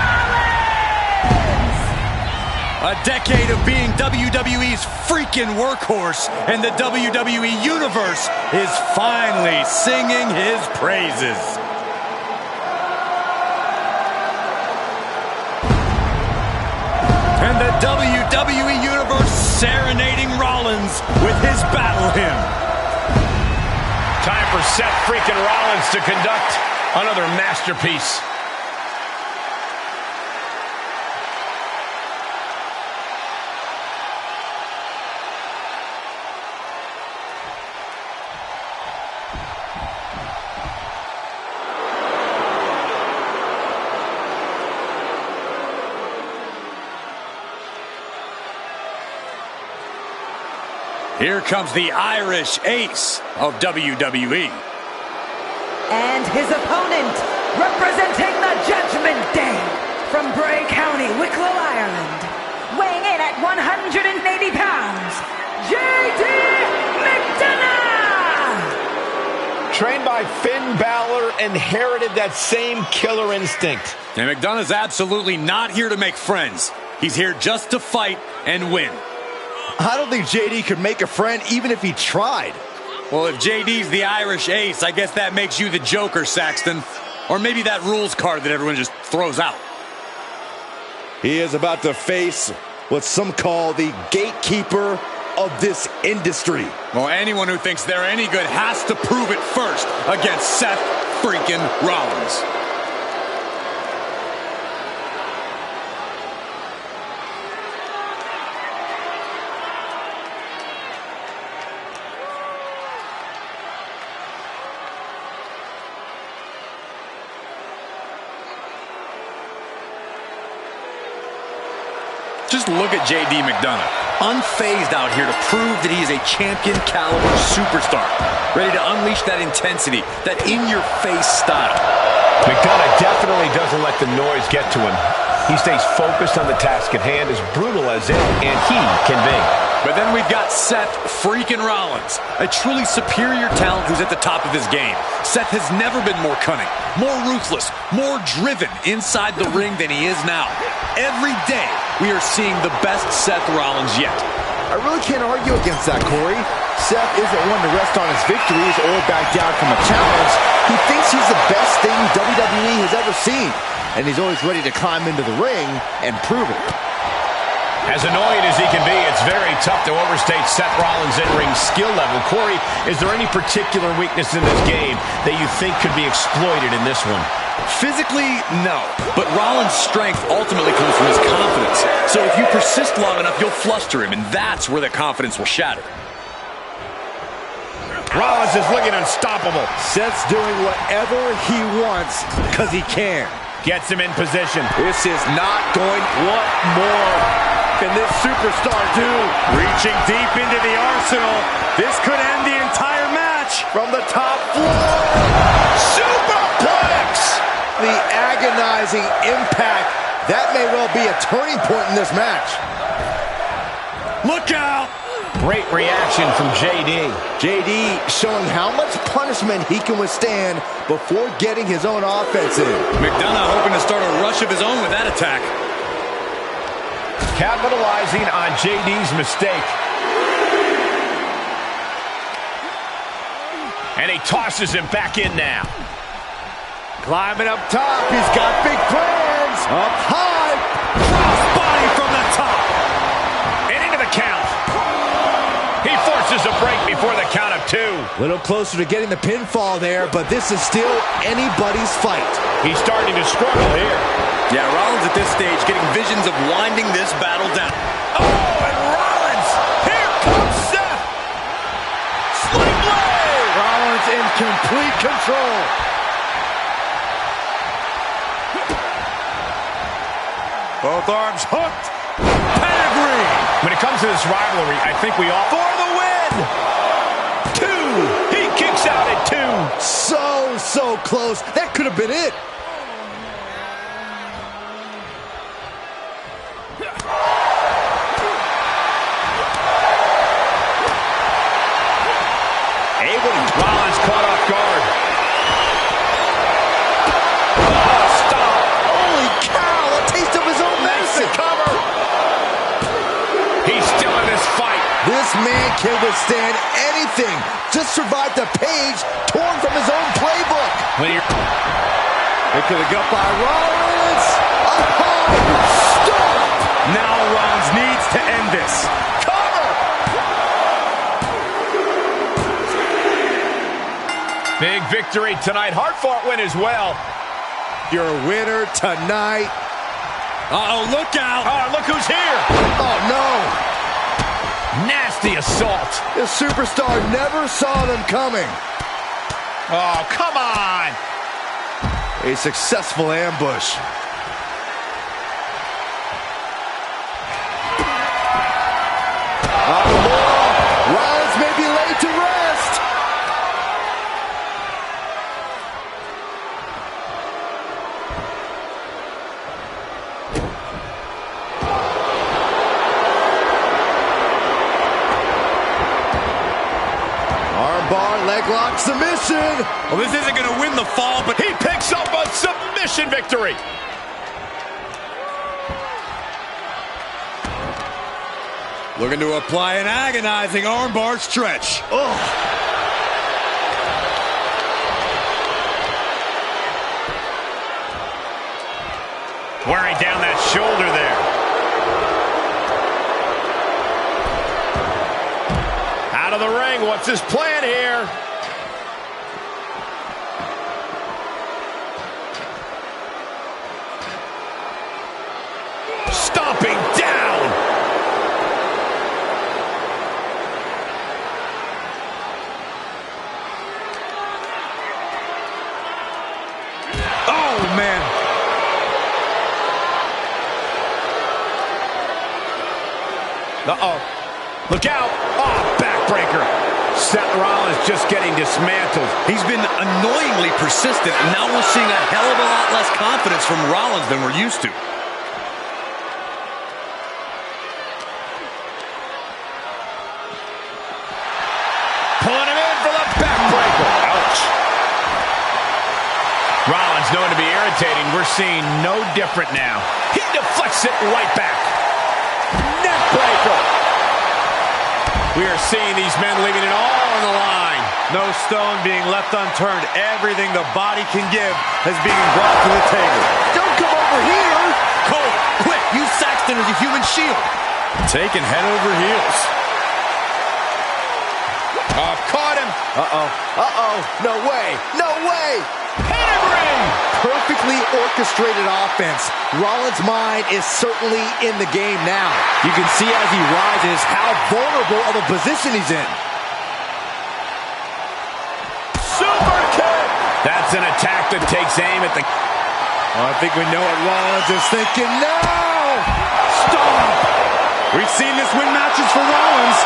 A decade of being WWE's freaking workhorse, and the WWE Universe is finally singing his praises. And the WWE Universe serenading Rollins with his battle hymn. Time for Seth freaking Rollins to conduct another masterpiece. Here comes the Irish ace of WWE. And his opponent, representing the Judgment Day, from Bray County, Wicklow, Ireland, weighing in at 180 pounds, J.D. McDonough! Trained by Finn Balor, inherited that same killer instinct. And McDonough's absolutely not here to make friends. He's here just to fight and win. I don't think JD could make a friend even if he tried. Well, if JD's the Irish ace, I guess that makes you the Joker, Saxton. Or maybe that rules card that everyone just throws out. He is about to face what some call the gatekeeper of this industry. Well, anyone who thinks they're any good has to prove it first against Seth freaking Rollins. Just look at J.D. McDonough, unfazed out here to prove that he is a champion caliber superstar, ready to unleash that intensity, that in-your-face style. McDonough definitely doesn't let the noise get to him. He stays focused on the task at hand, as brutal as it and he can be. But then we've got Seth freaking Rollins, a truly superior talent who's at the top of his game. Seth has never been more cunning, more ruthless, more driven inside the ring than he is now. Every day, we are seeing the best Seth Rollins yet. I really can't argue against that, Corey. Seth isn't one to rest on his victories or back down from a challenge. He thinks he's the best thing WWE has ever seen, and he's always ready to climb into the ring and prove it. As annoying as he can be, it's very tough to overstate Seth Rollins' in-ring skill level. Corey, is there any particular weakness in this game that you think could be exploited in this one? Physically, no. But Rollins' strength ultimately comes from his confidence. So if you persist long enough, you'll fluster him, and that's where the confidence will shatter. Rollins is looking unstoppable. Seth's doing whatever he wants because he can. Gets him in position. This is not going. What more can this superstar do? Reaching deep into the arsenal. This could end the entire match. From the top floor. Superplex! The agonizing impact. That may well be a turning point in this match. Look out! Great reaction from JD. JD showing how much punishment he can withstand before getting his own offense in. McDonough hoping to start a rush of his own with that attack. Capitalizing on JD's mistake. And he tosses him back in now. Climbing up top, he's got big plans. Up high. Crossbody from the top. And into the count. He forces a break before the count of two. A little closer to getting the pinfall there, but this is still anybody's fight. He's starting to struggle here. Yeah, Rollins at this stage getting visions of winding this battle down. Oh, and Rollins! Here comes Seth! Sling blade! Rollins in complete control. Both arms hooked. Pedigree. When it comes to this rivalry, I think we all... For the win! Two! He kicks out at two! So close. That could have been it. Rollins caught off guard. Oh, stop! Holy cow! A taste of his own medicine. Cover! He's still in this fight. This man can withstand anything. Just survived a page torn from his own playbook. It could have got by Rollins. A high stop. Now Rollins needs to end this. Big victory tonight. Hard-fought win as well. Your winner tonight. Uh-oh, look out. Oh, look who's here. Oh, no. Nasty assault. The superstar never saw them coming. Oh, come on. A successful ambush. Rollins may be laid to rest. Armbar, leg lock, submission. Well, this isn't going to win the fall, but He picks up a submission victory. looking to apply an agonizing armbar stretch. Wearing down that shoulder there. Out of the ring, what's his plan here? Stomping down. Oh, man. Uh-oh. Look out. Oh, backbreaker. Seth Rollins just getting dismantled. He's been annoyingly persistent, and now we're seeing a hell of a lot less confidence from Rollins than we're used to. Pulling him in for the backbreaker. Ouch. Rollins known to be irritating. We're seeing no different now. He deflects it right back. Neckbreaker. We are seeing these men leaving it all on the line. No stone being left unturned. Everything the body can give is being brought to the table. Don't come over here. Cole, quick, use Saxton as a human shield. Taking head over heels. Caught him. No way. No way. Pedigree. Perfectly orchestrated offense. Rollins' mind is certainly in the game now. You can see as he rises how vulnerable of a position he's in. Super kick. That's an attack that takes aim at the... Well, I think we know what Rollins is thinking now. Stop. We've seen this win matches for Rollins.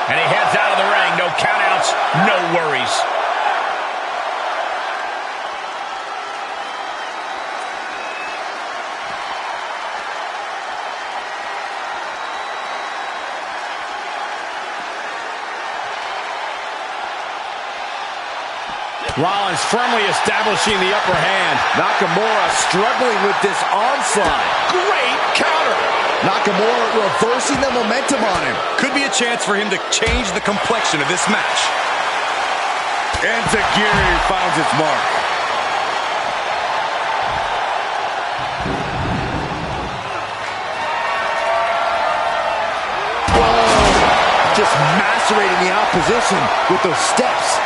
And he heads out of the ring. No countouts, no worries. Rollins firmly establishing the upper hand. Nakamura struggling with this onslaught. Great counter. Nakamura reversing the momentum on him. Could be a chance for him to change the complexion of this match. And Tajiri finds its mark. Whoa. Just macerating the opposition with those steps.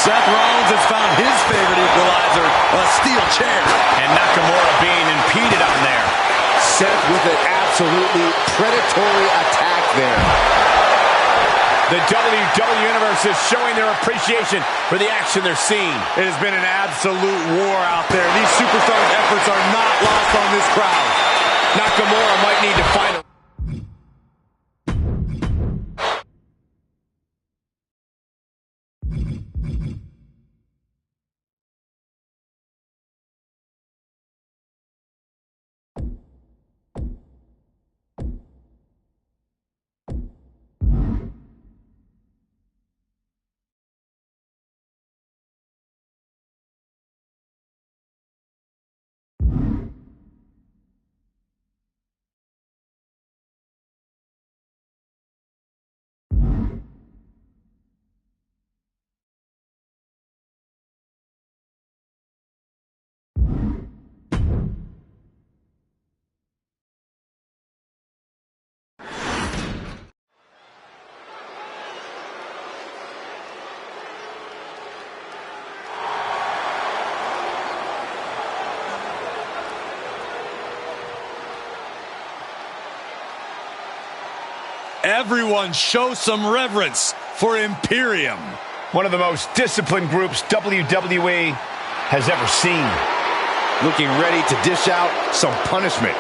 Seth Rollins has found his favorite equalizer, a steel chair. And Nakamura being impeded on there. Seth with an absolutely predatory attack there. The WWE Universe is showing their appreciation for the action they're seeing. It has been an absolute war out there. These superstars' efforts are not lost on this crowd. Nakamura might need to find a... Everyone show some reverence for Imperium. One of the most disciplined groups WWE has ever seen. Looking ready to dish out some punishment.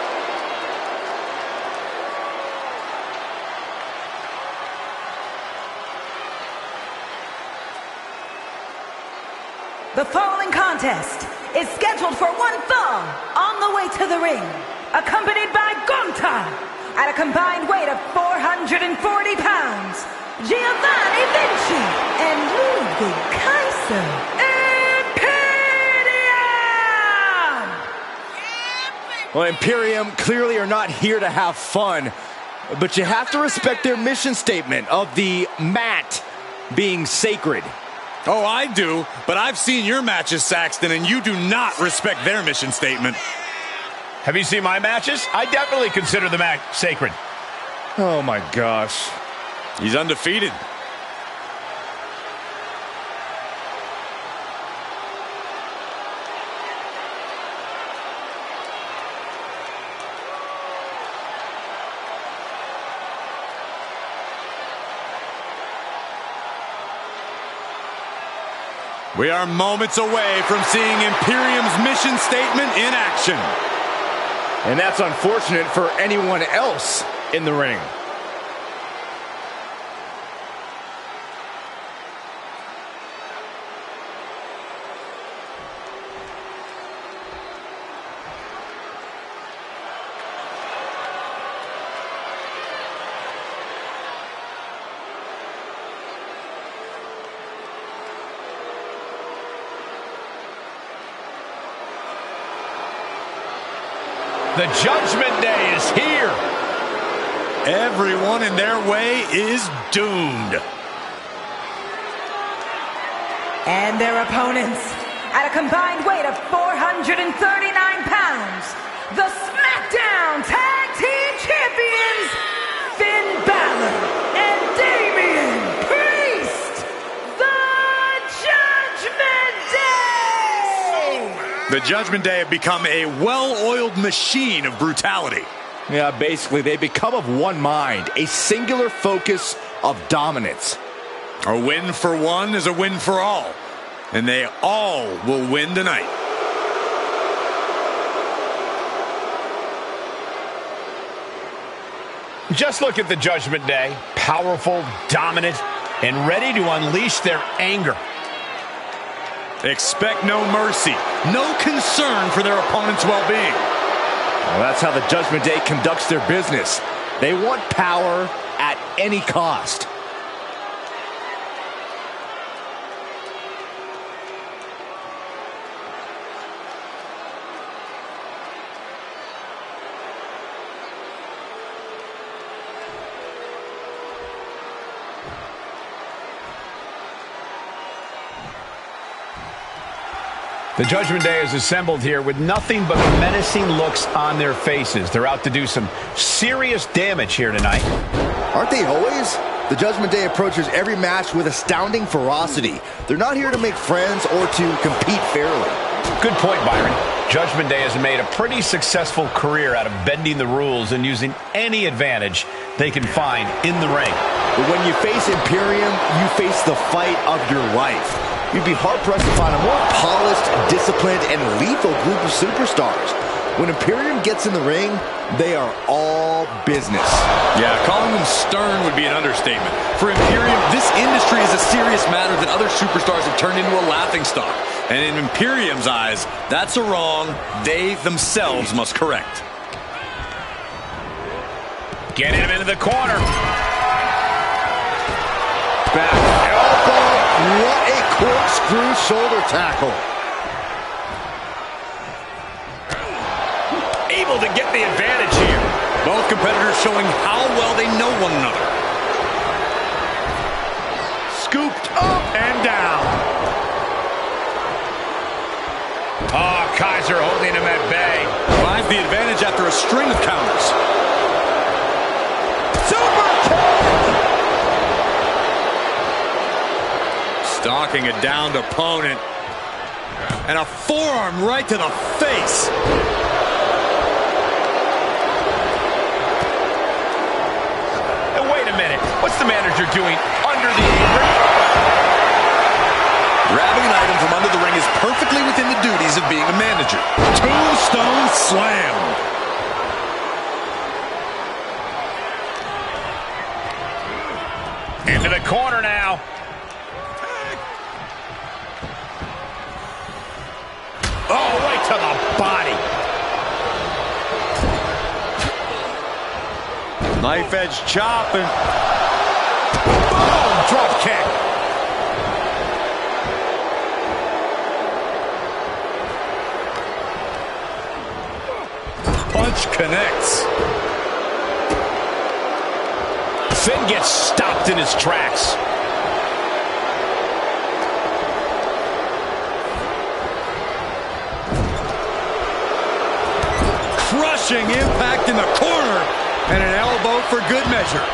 The following contest is scheduled for one fall on the way to the ring. accompanied by Gonta, at a combined weight of 440 pounds, Giovanni Vinci and Ludwig Kaiser. Well, Imperium clearly are not here to have fun, but you have to respect their mission statement of the mat being sacred. Oh, I do, but I've seen your matches, Saxton, and you do not respect their mission statement. Have you seen my matches? I definitely consider the match sacred. Oh my gosh. He's undefeated. We are moments away from seeing Imperium's mission statement in action. And that's unfortunate for anyone else in the ring. The Judgment Day is here. Everyone in their way is doomed. And their opponents, at a combined weight of 439 pounds, the SmackDown Tag Team Champions, Finn Balor and Damian Priest, the Judgment Day! The Judgment Day have become a well-oiled machine of brutality. Yeah, basically, they become of one mind, a singular focus of dominance. A win for one is a win for all, and they all will win tonight. Just look at the Judgment Day. Powerful, dominant, and ready to unleash their anger. Expect no mercy, no concern for their opponent's well-being. Well, that's how the Judgment Day conducts their business. They want power at any cost. The Judgment Day is assembled here with nothing but menacing looks on their faces. They're out to do some serious damage here tonight. Aren't they always? The Judgment Day approaches every match with astounding ferocity. They're not here to make friends or to compete fairly. Good point, Byron. Judgment Day has made a pretty successful career out of bending the rules and using any advantage they can find in the ring. But when you face Imperium, you face the fight of your life. You'd be hard-pressed to find a more polished, disciplined, and lethal group of superstars. When Imperium gets in the ring, they are all business. Yeah, calling them stern would be an understatement. For Imperium, this industry is a serious matter that other superstars have turned into a laughingstock. And in Imperium's eyes, that's a wrong they themselves must correct. Get him into the corner. Back elbow. What a corkscrew shoulder tackle. Able to get the advantage here. Both competitors showing how well they know one another. Scooped up and down. Oh, Kaiser holding him at bay. Finds the advantage after a string of counters. Super kick! Stalking a downed opponent. And a forearm right to the face. And wait a minute. What's the manager doing under the apron? Grabbing an item from under the ring is perfectly within the duties of being a manager. Tombstone slam. Into the corner now. Oh, right to the body. Knife edge chop and boom, drop kick. punch connects. Finn gets stopped in his tracks. Crushing impact in the corner, and an elbow for good measure.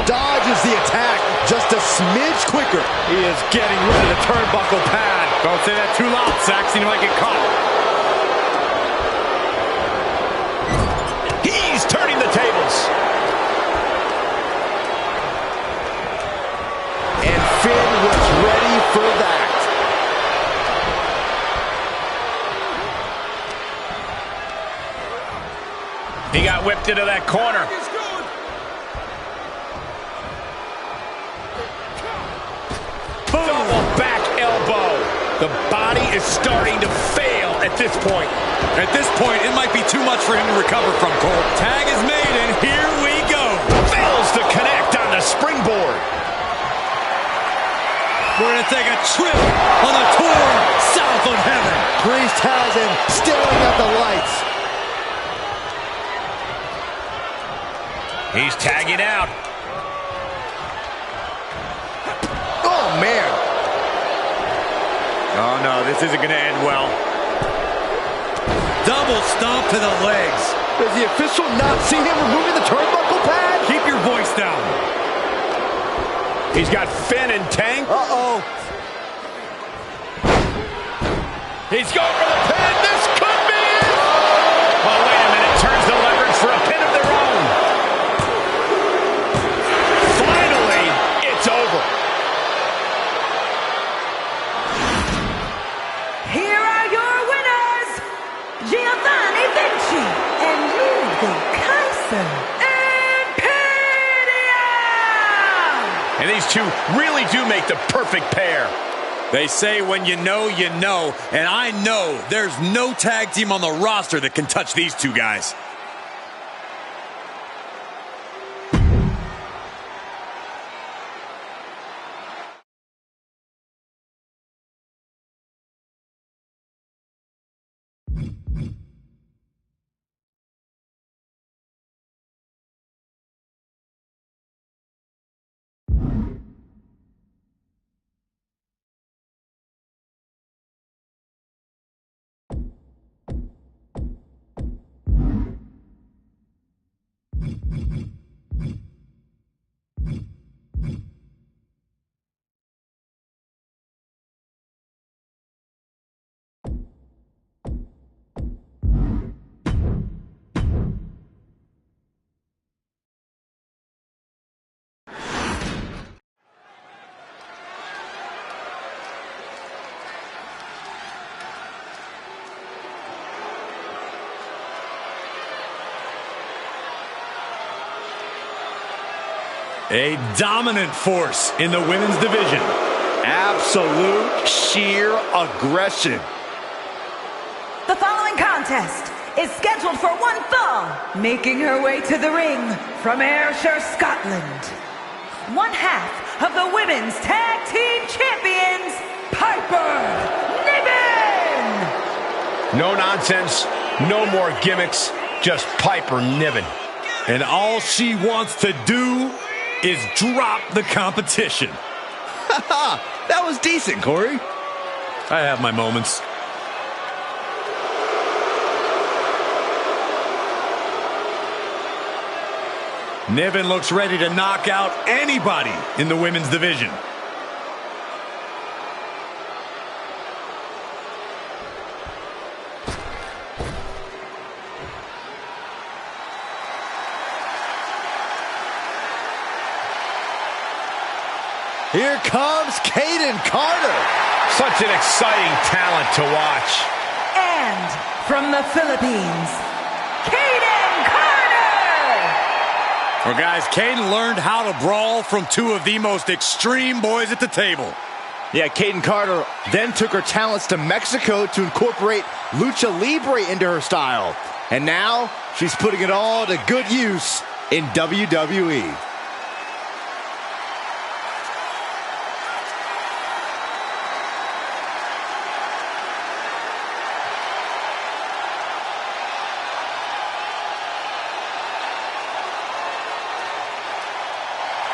Dodges the attack just a smidge quicker. He is getting rid of the turnbuckle pad. Don't say that too loud, Saxon. You might get caught. He's turning the tables. And Finn was ready for that. He got whipped into that corner. Double back elbow. The body is starting to fail at this point. At this point, it might be too much for him to recover from, Cole. Tag is made, and here we go. Fails to connect on the springboard. We're going to take a trip on the tour south of heaven. Priest has him staring at the lights. He's tagging out. Oh, man. Oh, no, this isn't going to end well. Double stomp to the legs. Does the official not see him removing the turnbuckle pad? Keep your voice down. He's got Finn and Tank. Uh-oh. He's going for the pin. This could be it. Oh, wait a minute. Turns the leverage for a pin of their own. Finally, it's over. Here are your winners, Giovanni Vinci and Ludwig Kaiser. And these two really do make the perfect pair. They say when you know, and I know there's no tag team on the roster that can touch these two guys. A dominant force in the women's division. Absolute sheer aggression. The following contest is scheduled for one fall, making her way to the ring from Ayrshire, Scotland. One half of the women's tag team champions, Piper Niven! No nonsense, no more gimmicks, just Piper Niven. And all she wants to do is drop the competition. That was decent, Corey. I have my moments. Niven looks ready to knock out anybody in the women's division. Here comes Kayden Carter. Such an exciting talent to watch. And from the Philippines, Kayden Carter! Well, guys, Kayden learned how to brawl from two of the most extreme boys at the table. Yeah, Kayden Carter then took her talents to Mexico to incorporate lucha libre into her style. And now she's putting it all to good use in WWE.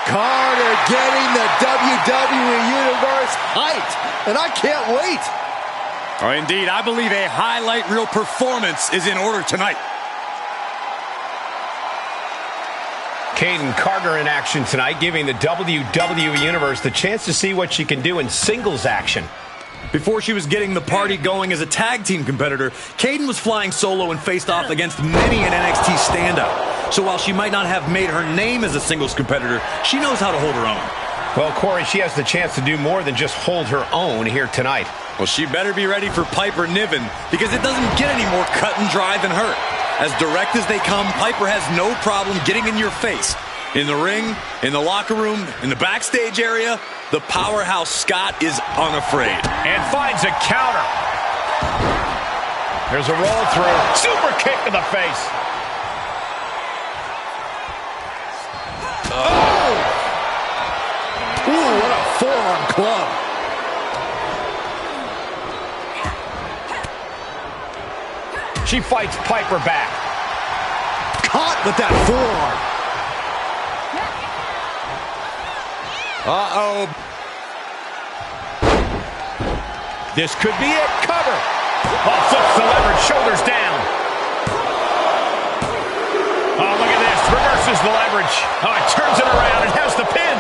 Carter getting the WWE Universe hyped, and I can't wait. Oh, indeed, I believe a highlight reel performance is in order tonight. Kayden Carter in action tonight, giving the WWE Universe the chance to see what she can do in singles action. Before she was getting the party going as a tag team competitor, Kayden was flying solo and faced off against many an NXT standout. So while she might not have made her name as a singles competitor, she knows how to hold her own. Well, Corey, she has the chance to do more than just hold her own here tonight. Well, she better be ready for Piper Niven, because it doesn't get any more cut and dry than her. As direct as they come, Piper has no problem getting in your face. In the ring, in the locker room, in the backstage area, the powerhouse Scott is unafraid. And finds a counter. There's a roll through. Super kick to the face. Oh! Ooh, what a forearm club. She fights Piper back. Caught with that forearm. Uh-oh. This could be it. Cover. Oh, flips the leverage. Shoulders down. Oh, look at this. Reverses the leverage. Oh, it turns it around and has the pin.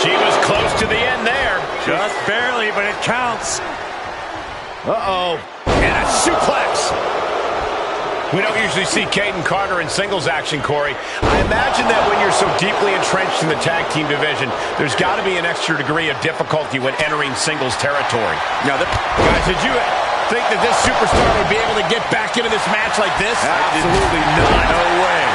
She was close to the end there. Just barely, but it counts. Uh-oh. And a suplex. We don't usually see Kayden Carter in singles action, Corey. I imagine that when you're so deeply entrenched in the tag team division, there's got to be an extra degree of difficulty when entering singles territory. Now, guys, did you think that this superstar would be able to get back into this match like this? Absolutely not. No way.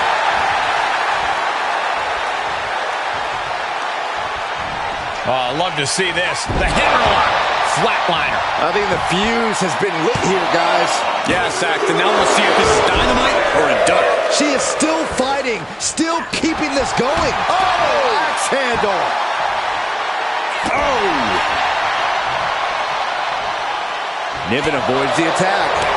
Oh, I'd love to see this. The hammerlock. Flatliner. I think the fuse has been lit here, guys. Yeah, Saxton. Now we'll see if this is dynamite or a duck. She is still fighting, still keeping this going. Oh, axe handle. Oh. Niven avoids the attack.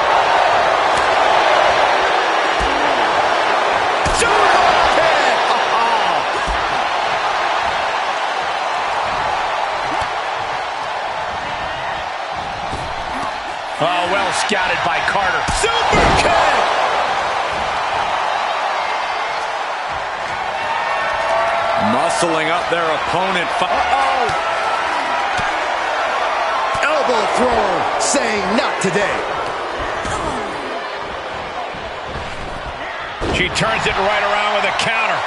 Oh, well scouted by Carter. Super kick! Muscling up their opponent. Uh-oh! Elbow thrower, saying not today. She turns it right around with a counter.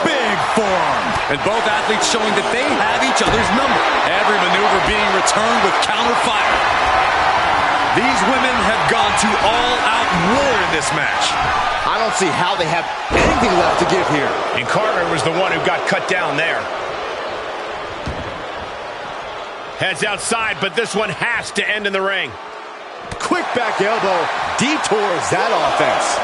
Big forearm. And both athletes showing that they have each other's number. Every maneuver being returned with counter fire. These women have gone to all-out war in this match. I don't see how they have anything left to give here. And Carter was the one who got cut down there. Heads outside, but this one has to end in the ring. Quick back elbow detours that offense.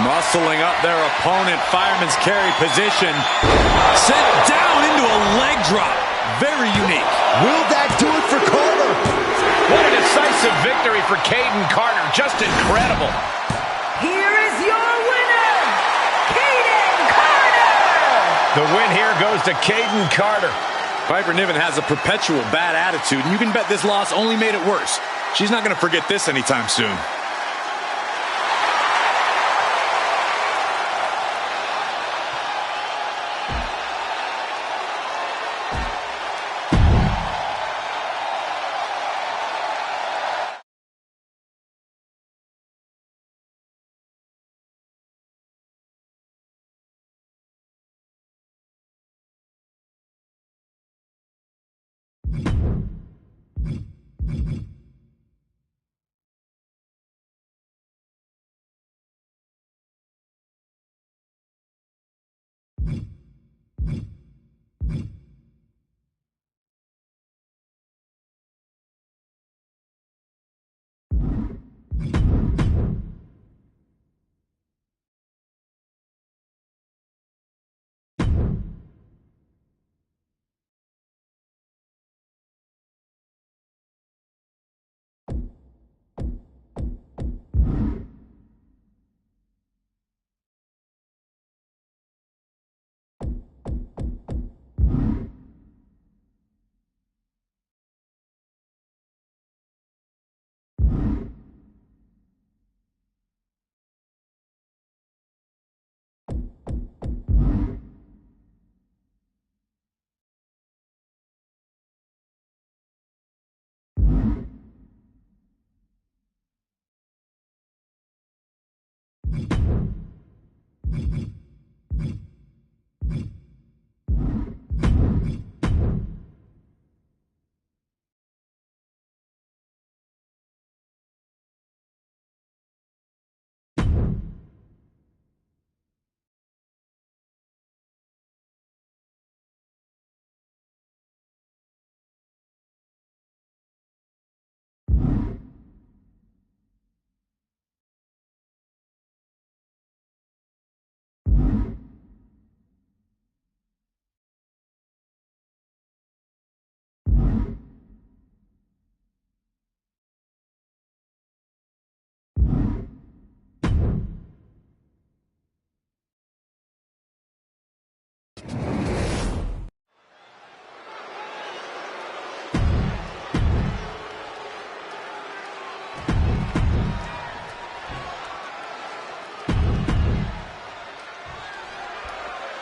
Muscling up their opponent, fireman's carry position. Sent down into a leg drop. Very unique. Will that do it for Carter? What a decisive victory for Kayden Carter. Just incredible. Here is your winner, Kayden Carter! The win here goes to Kayden Carter. Piper Niven has a perpetual bad attitude, and you can bet this loss only made it worse. She's not going to forget this anytime soon.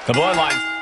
The bloodline.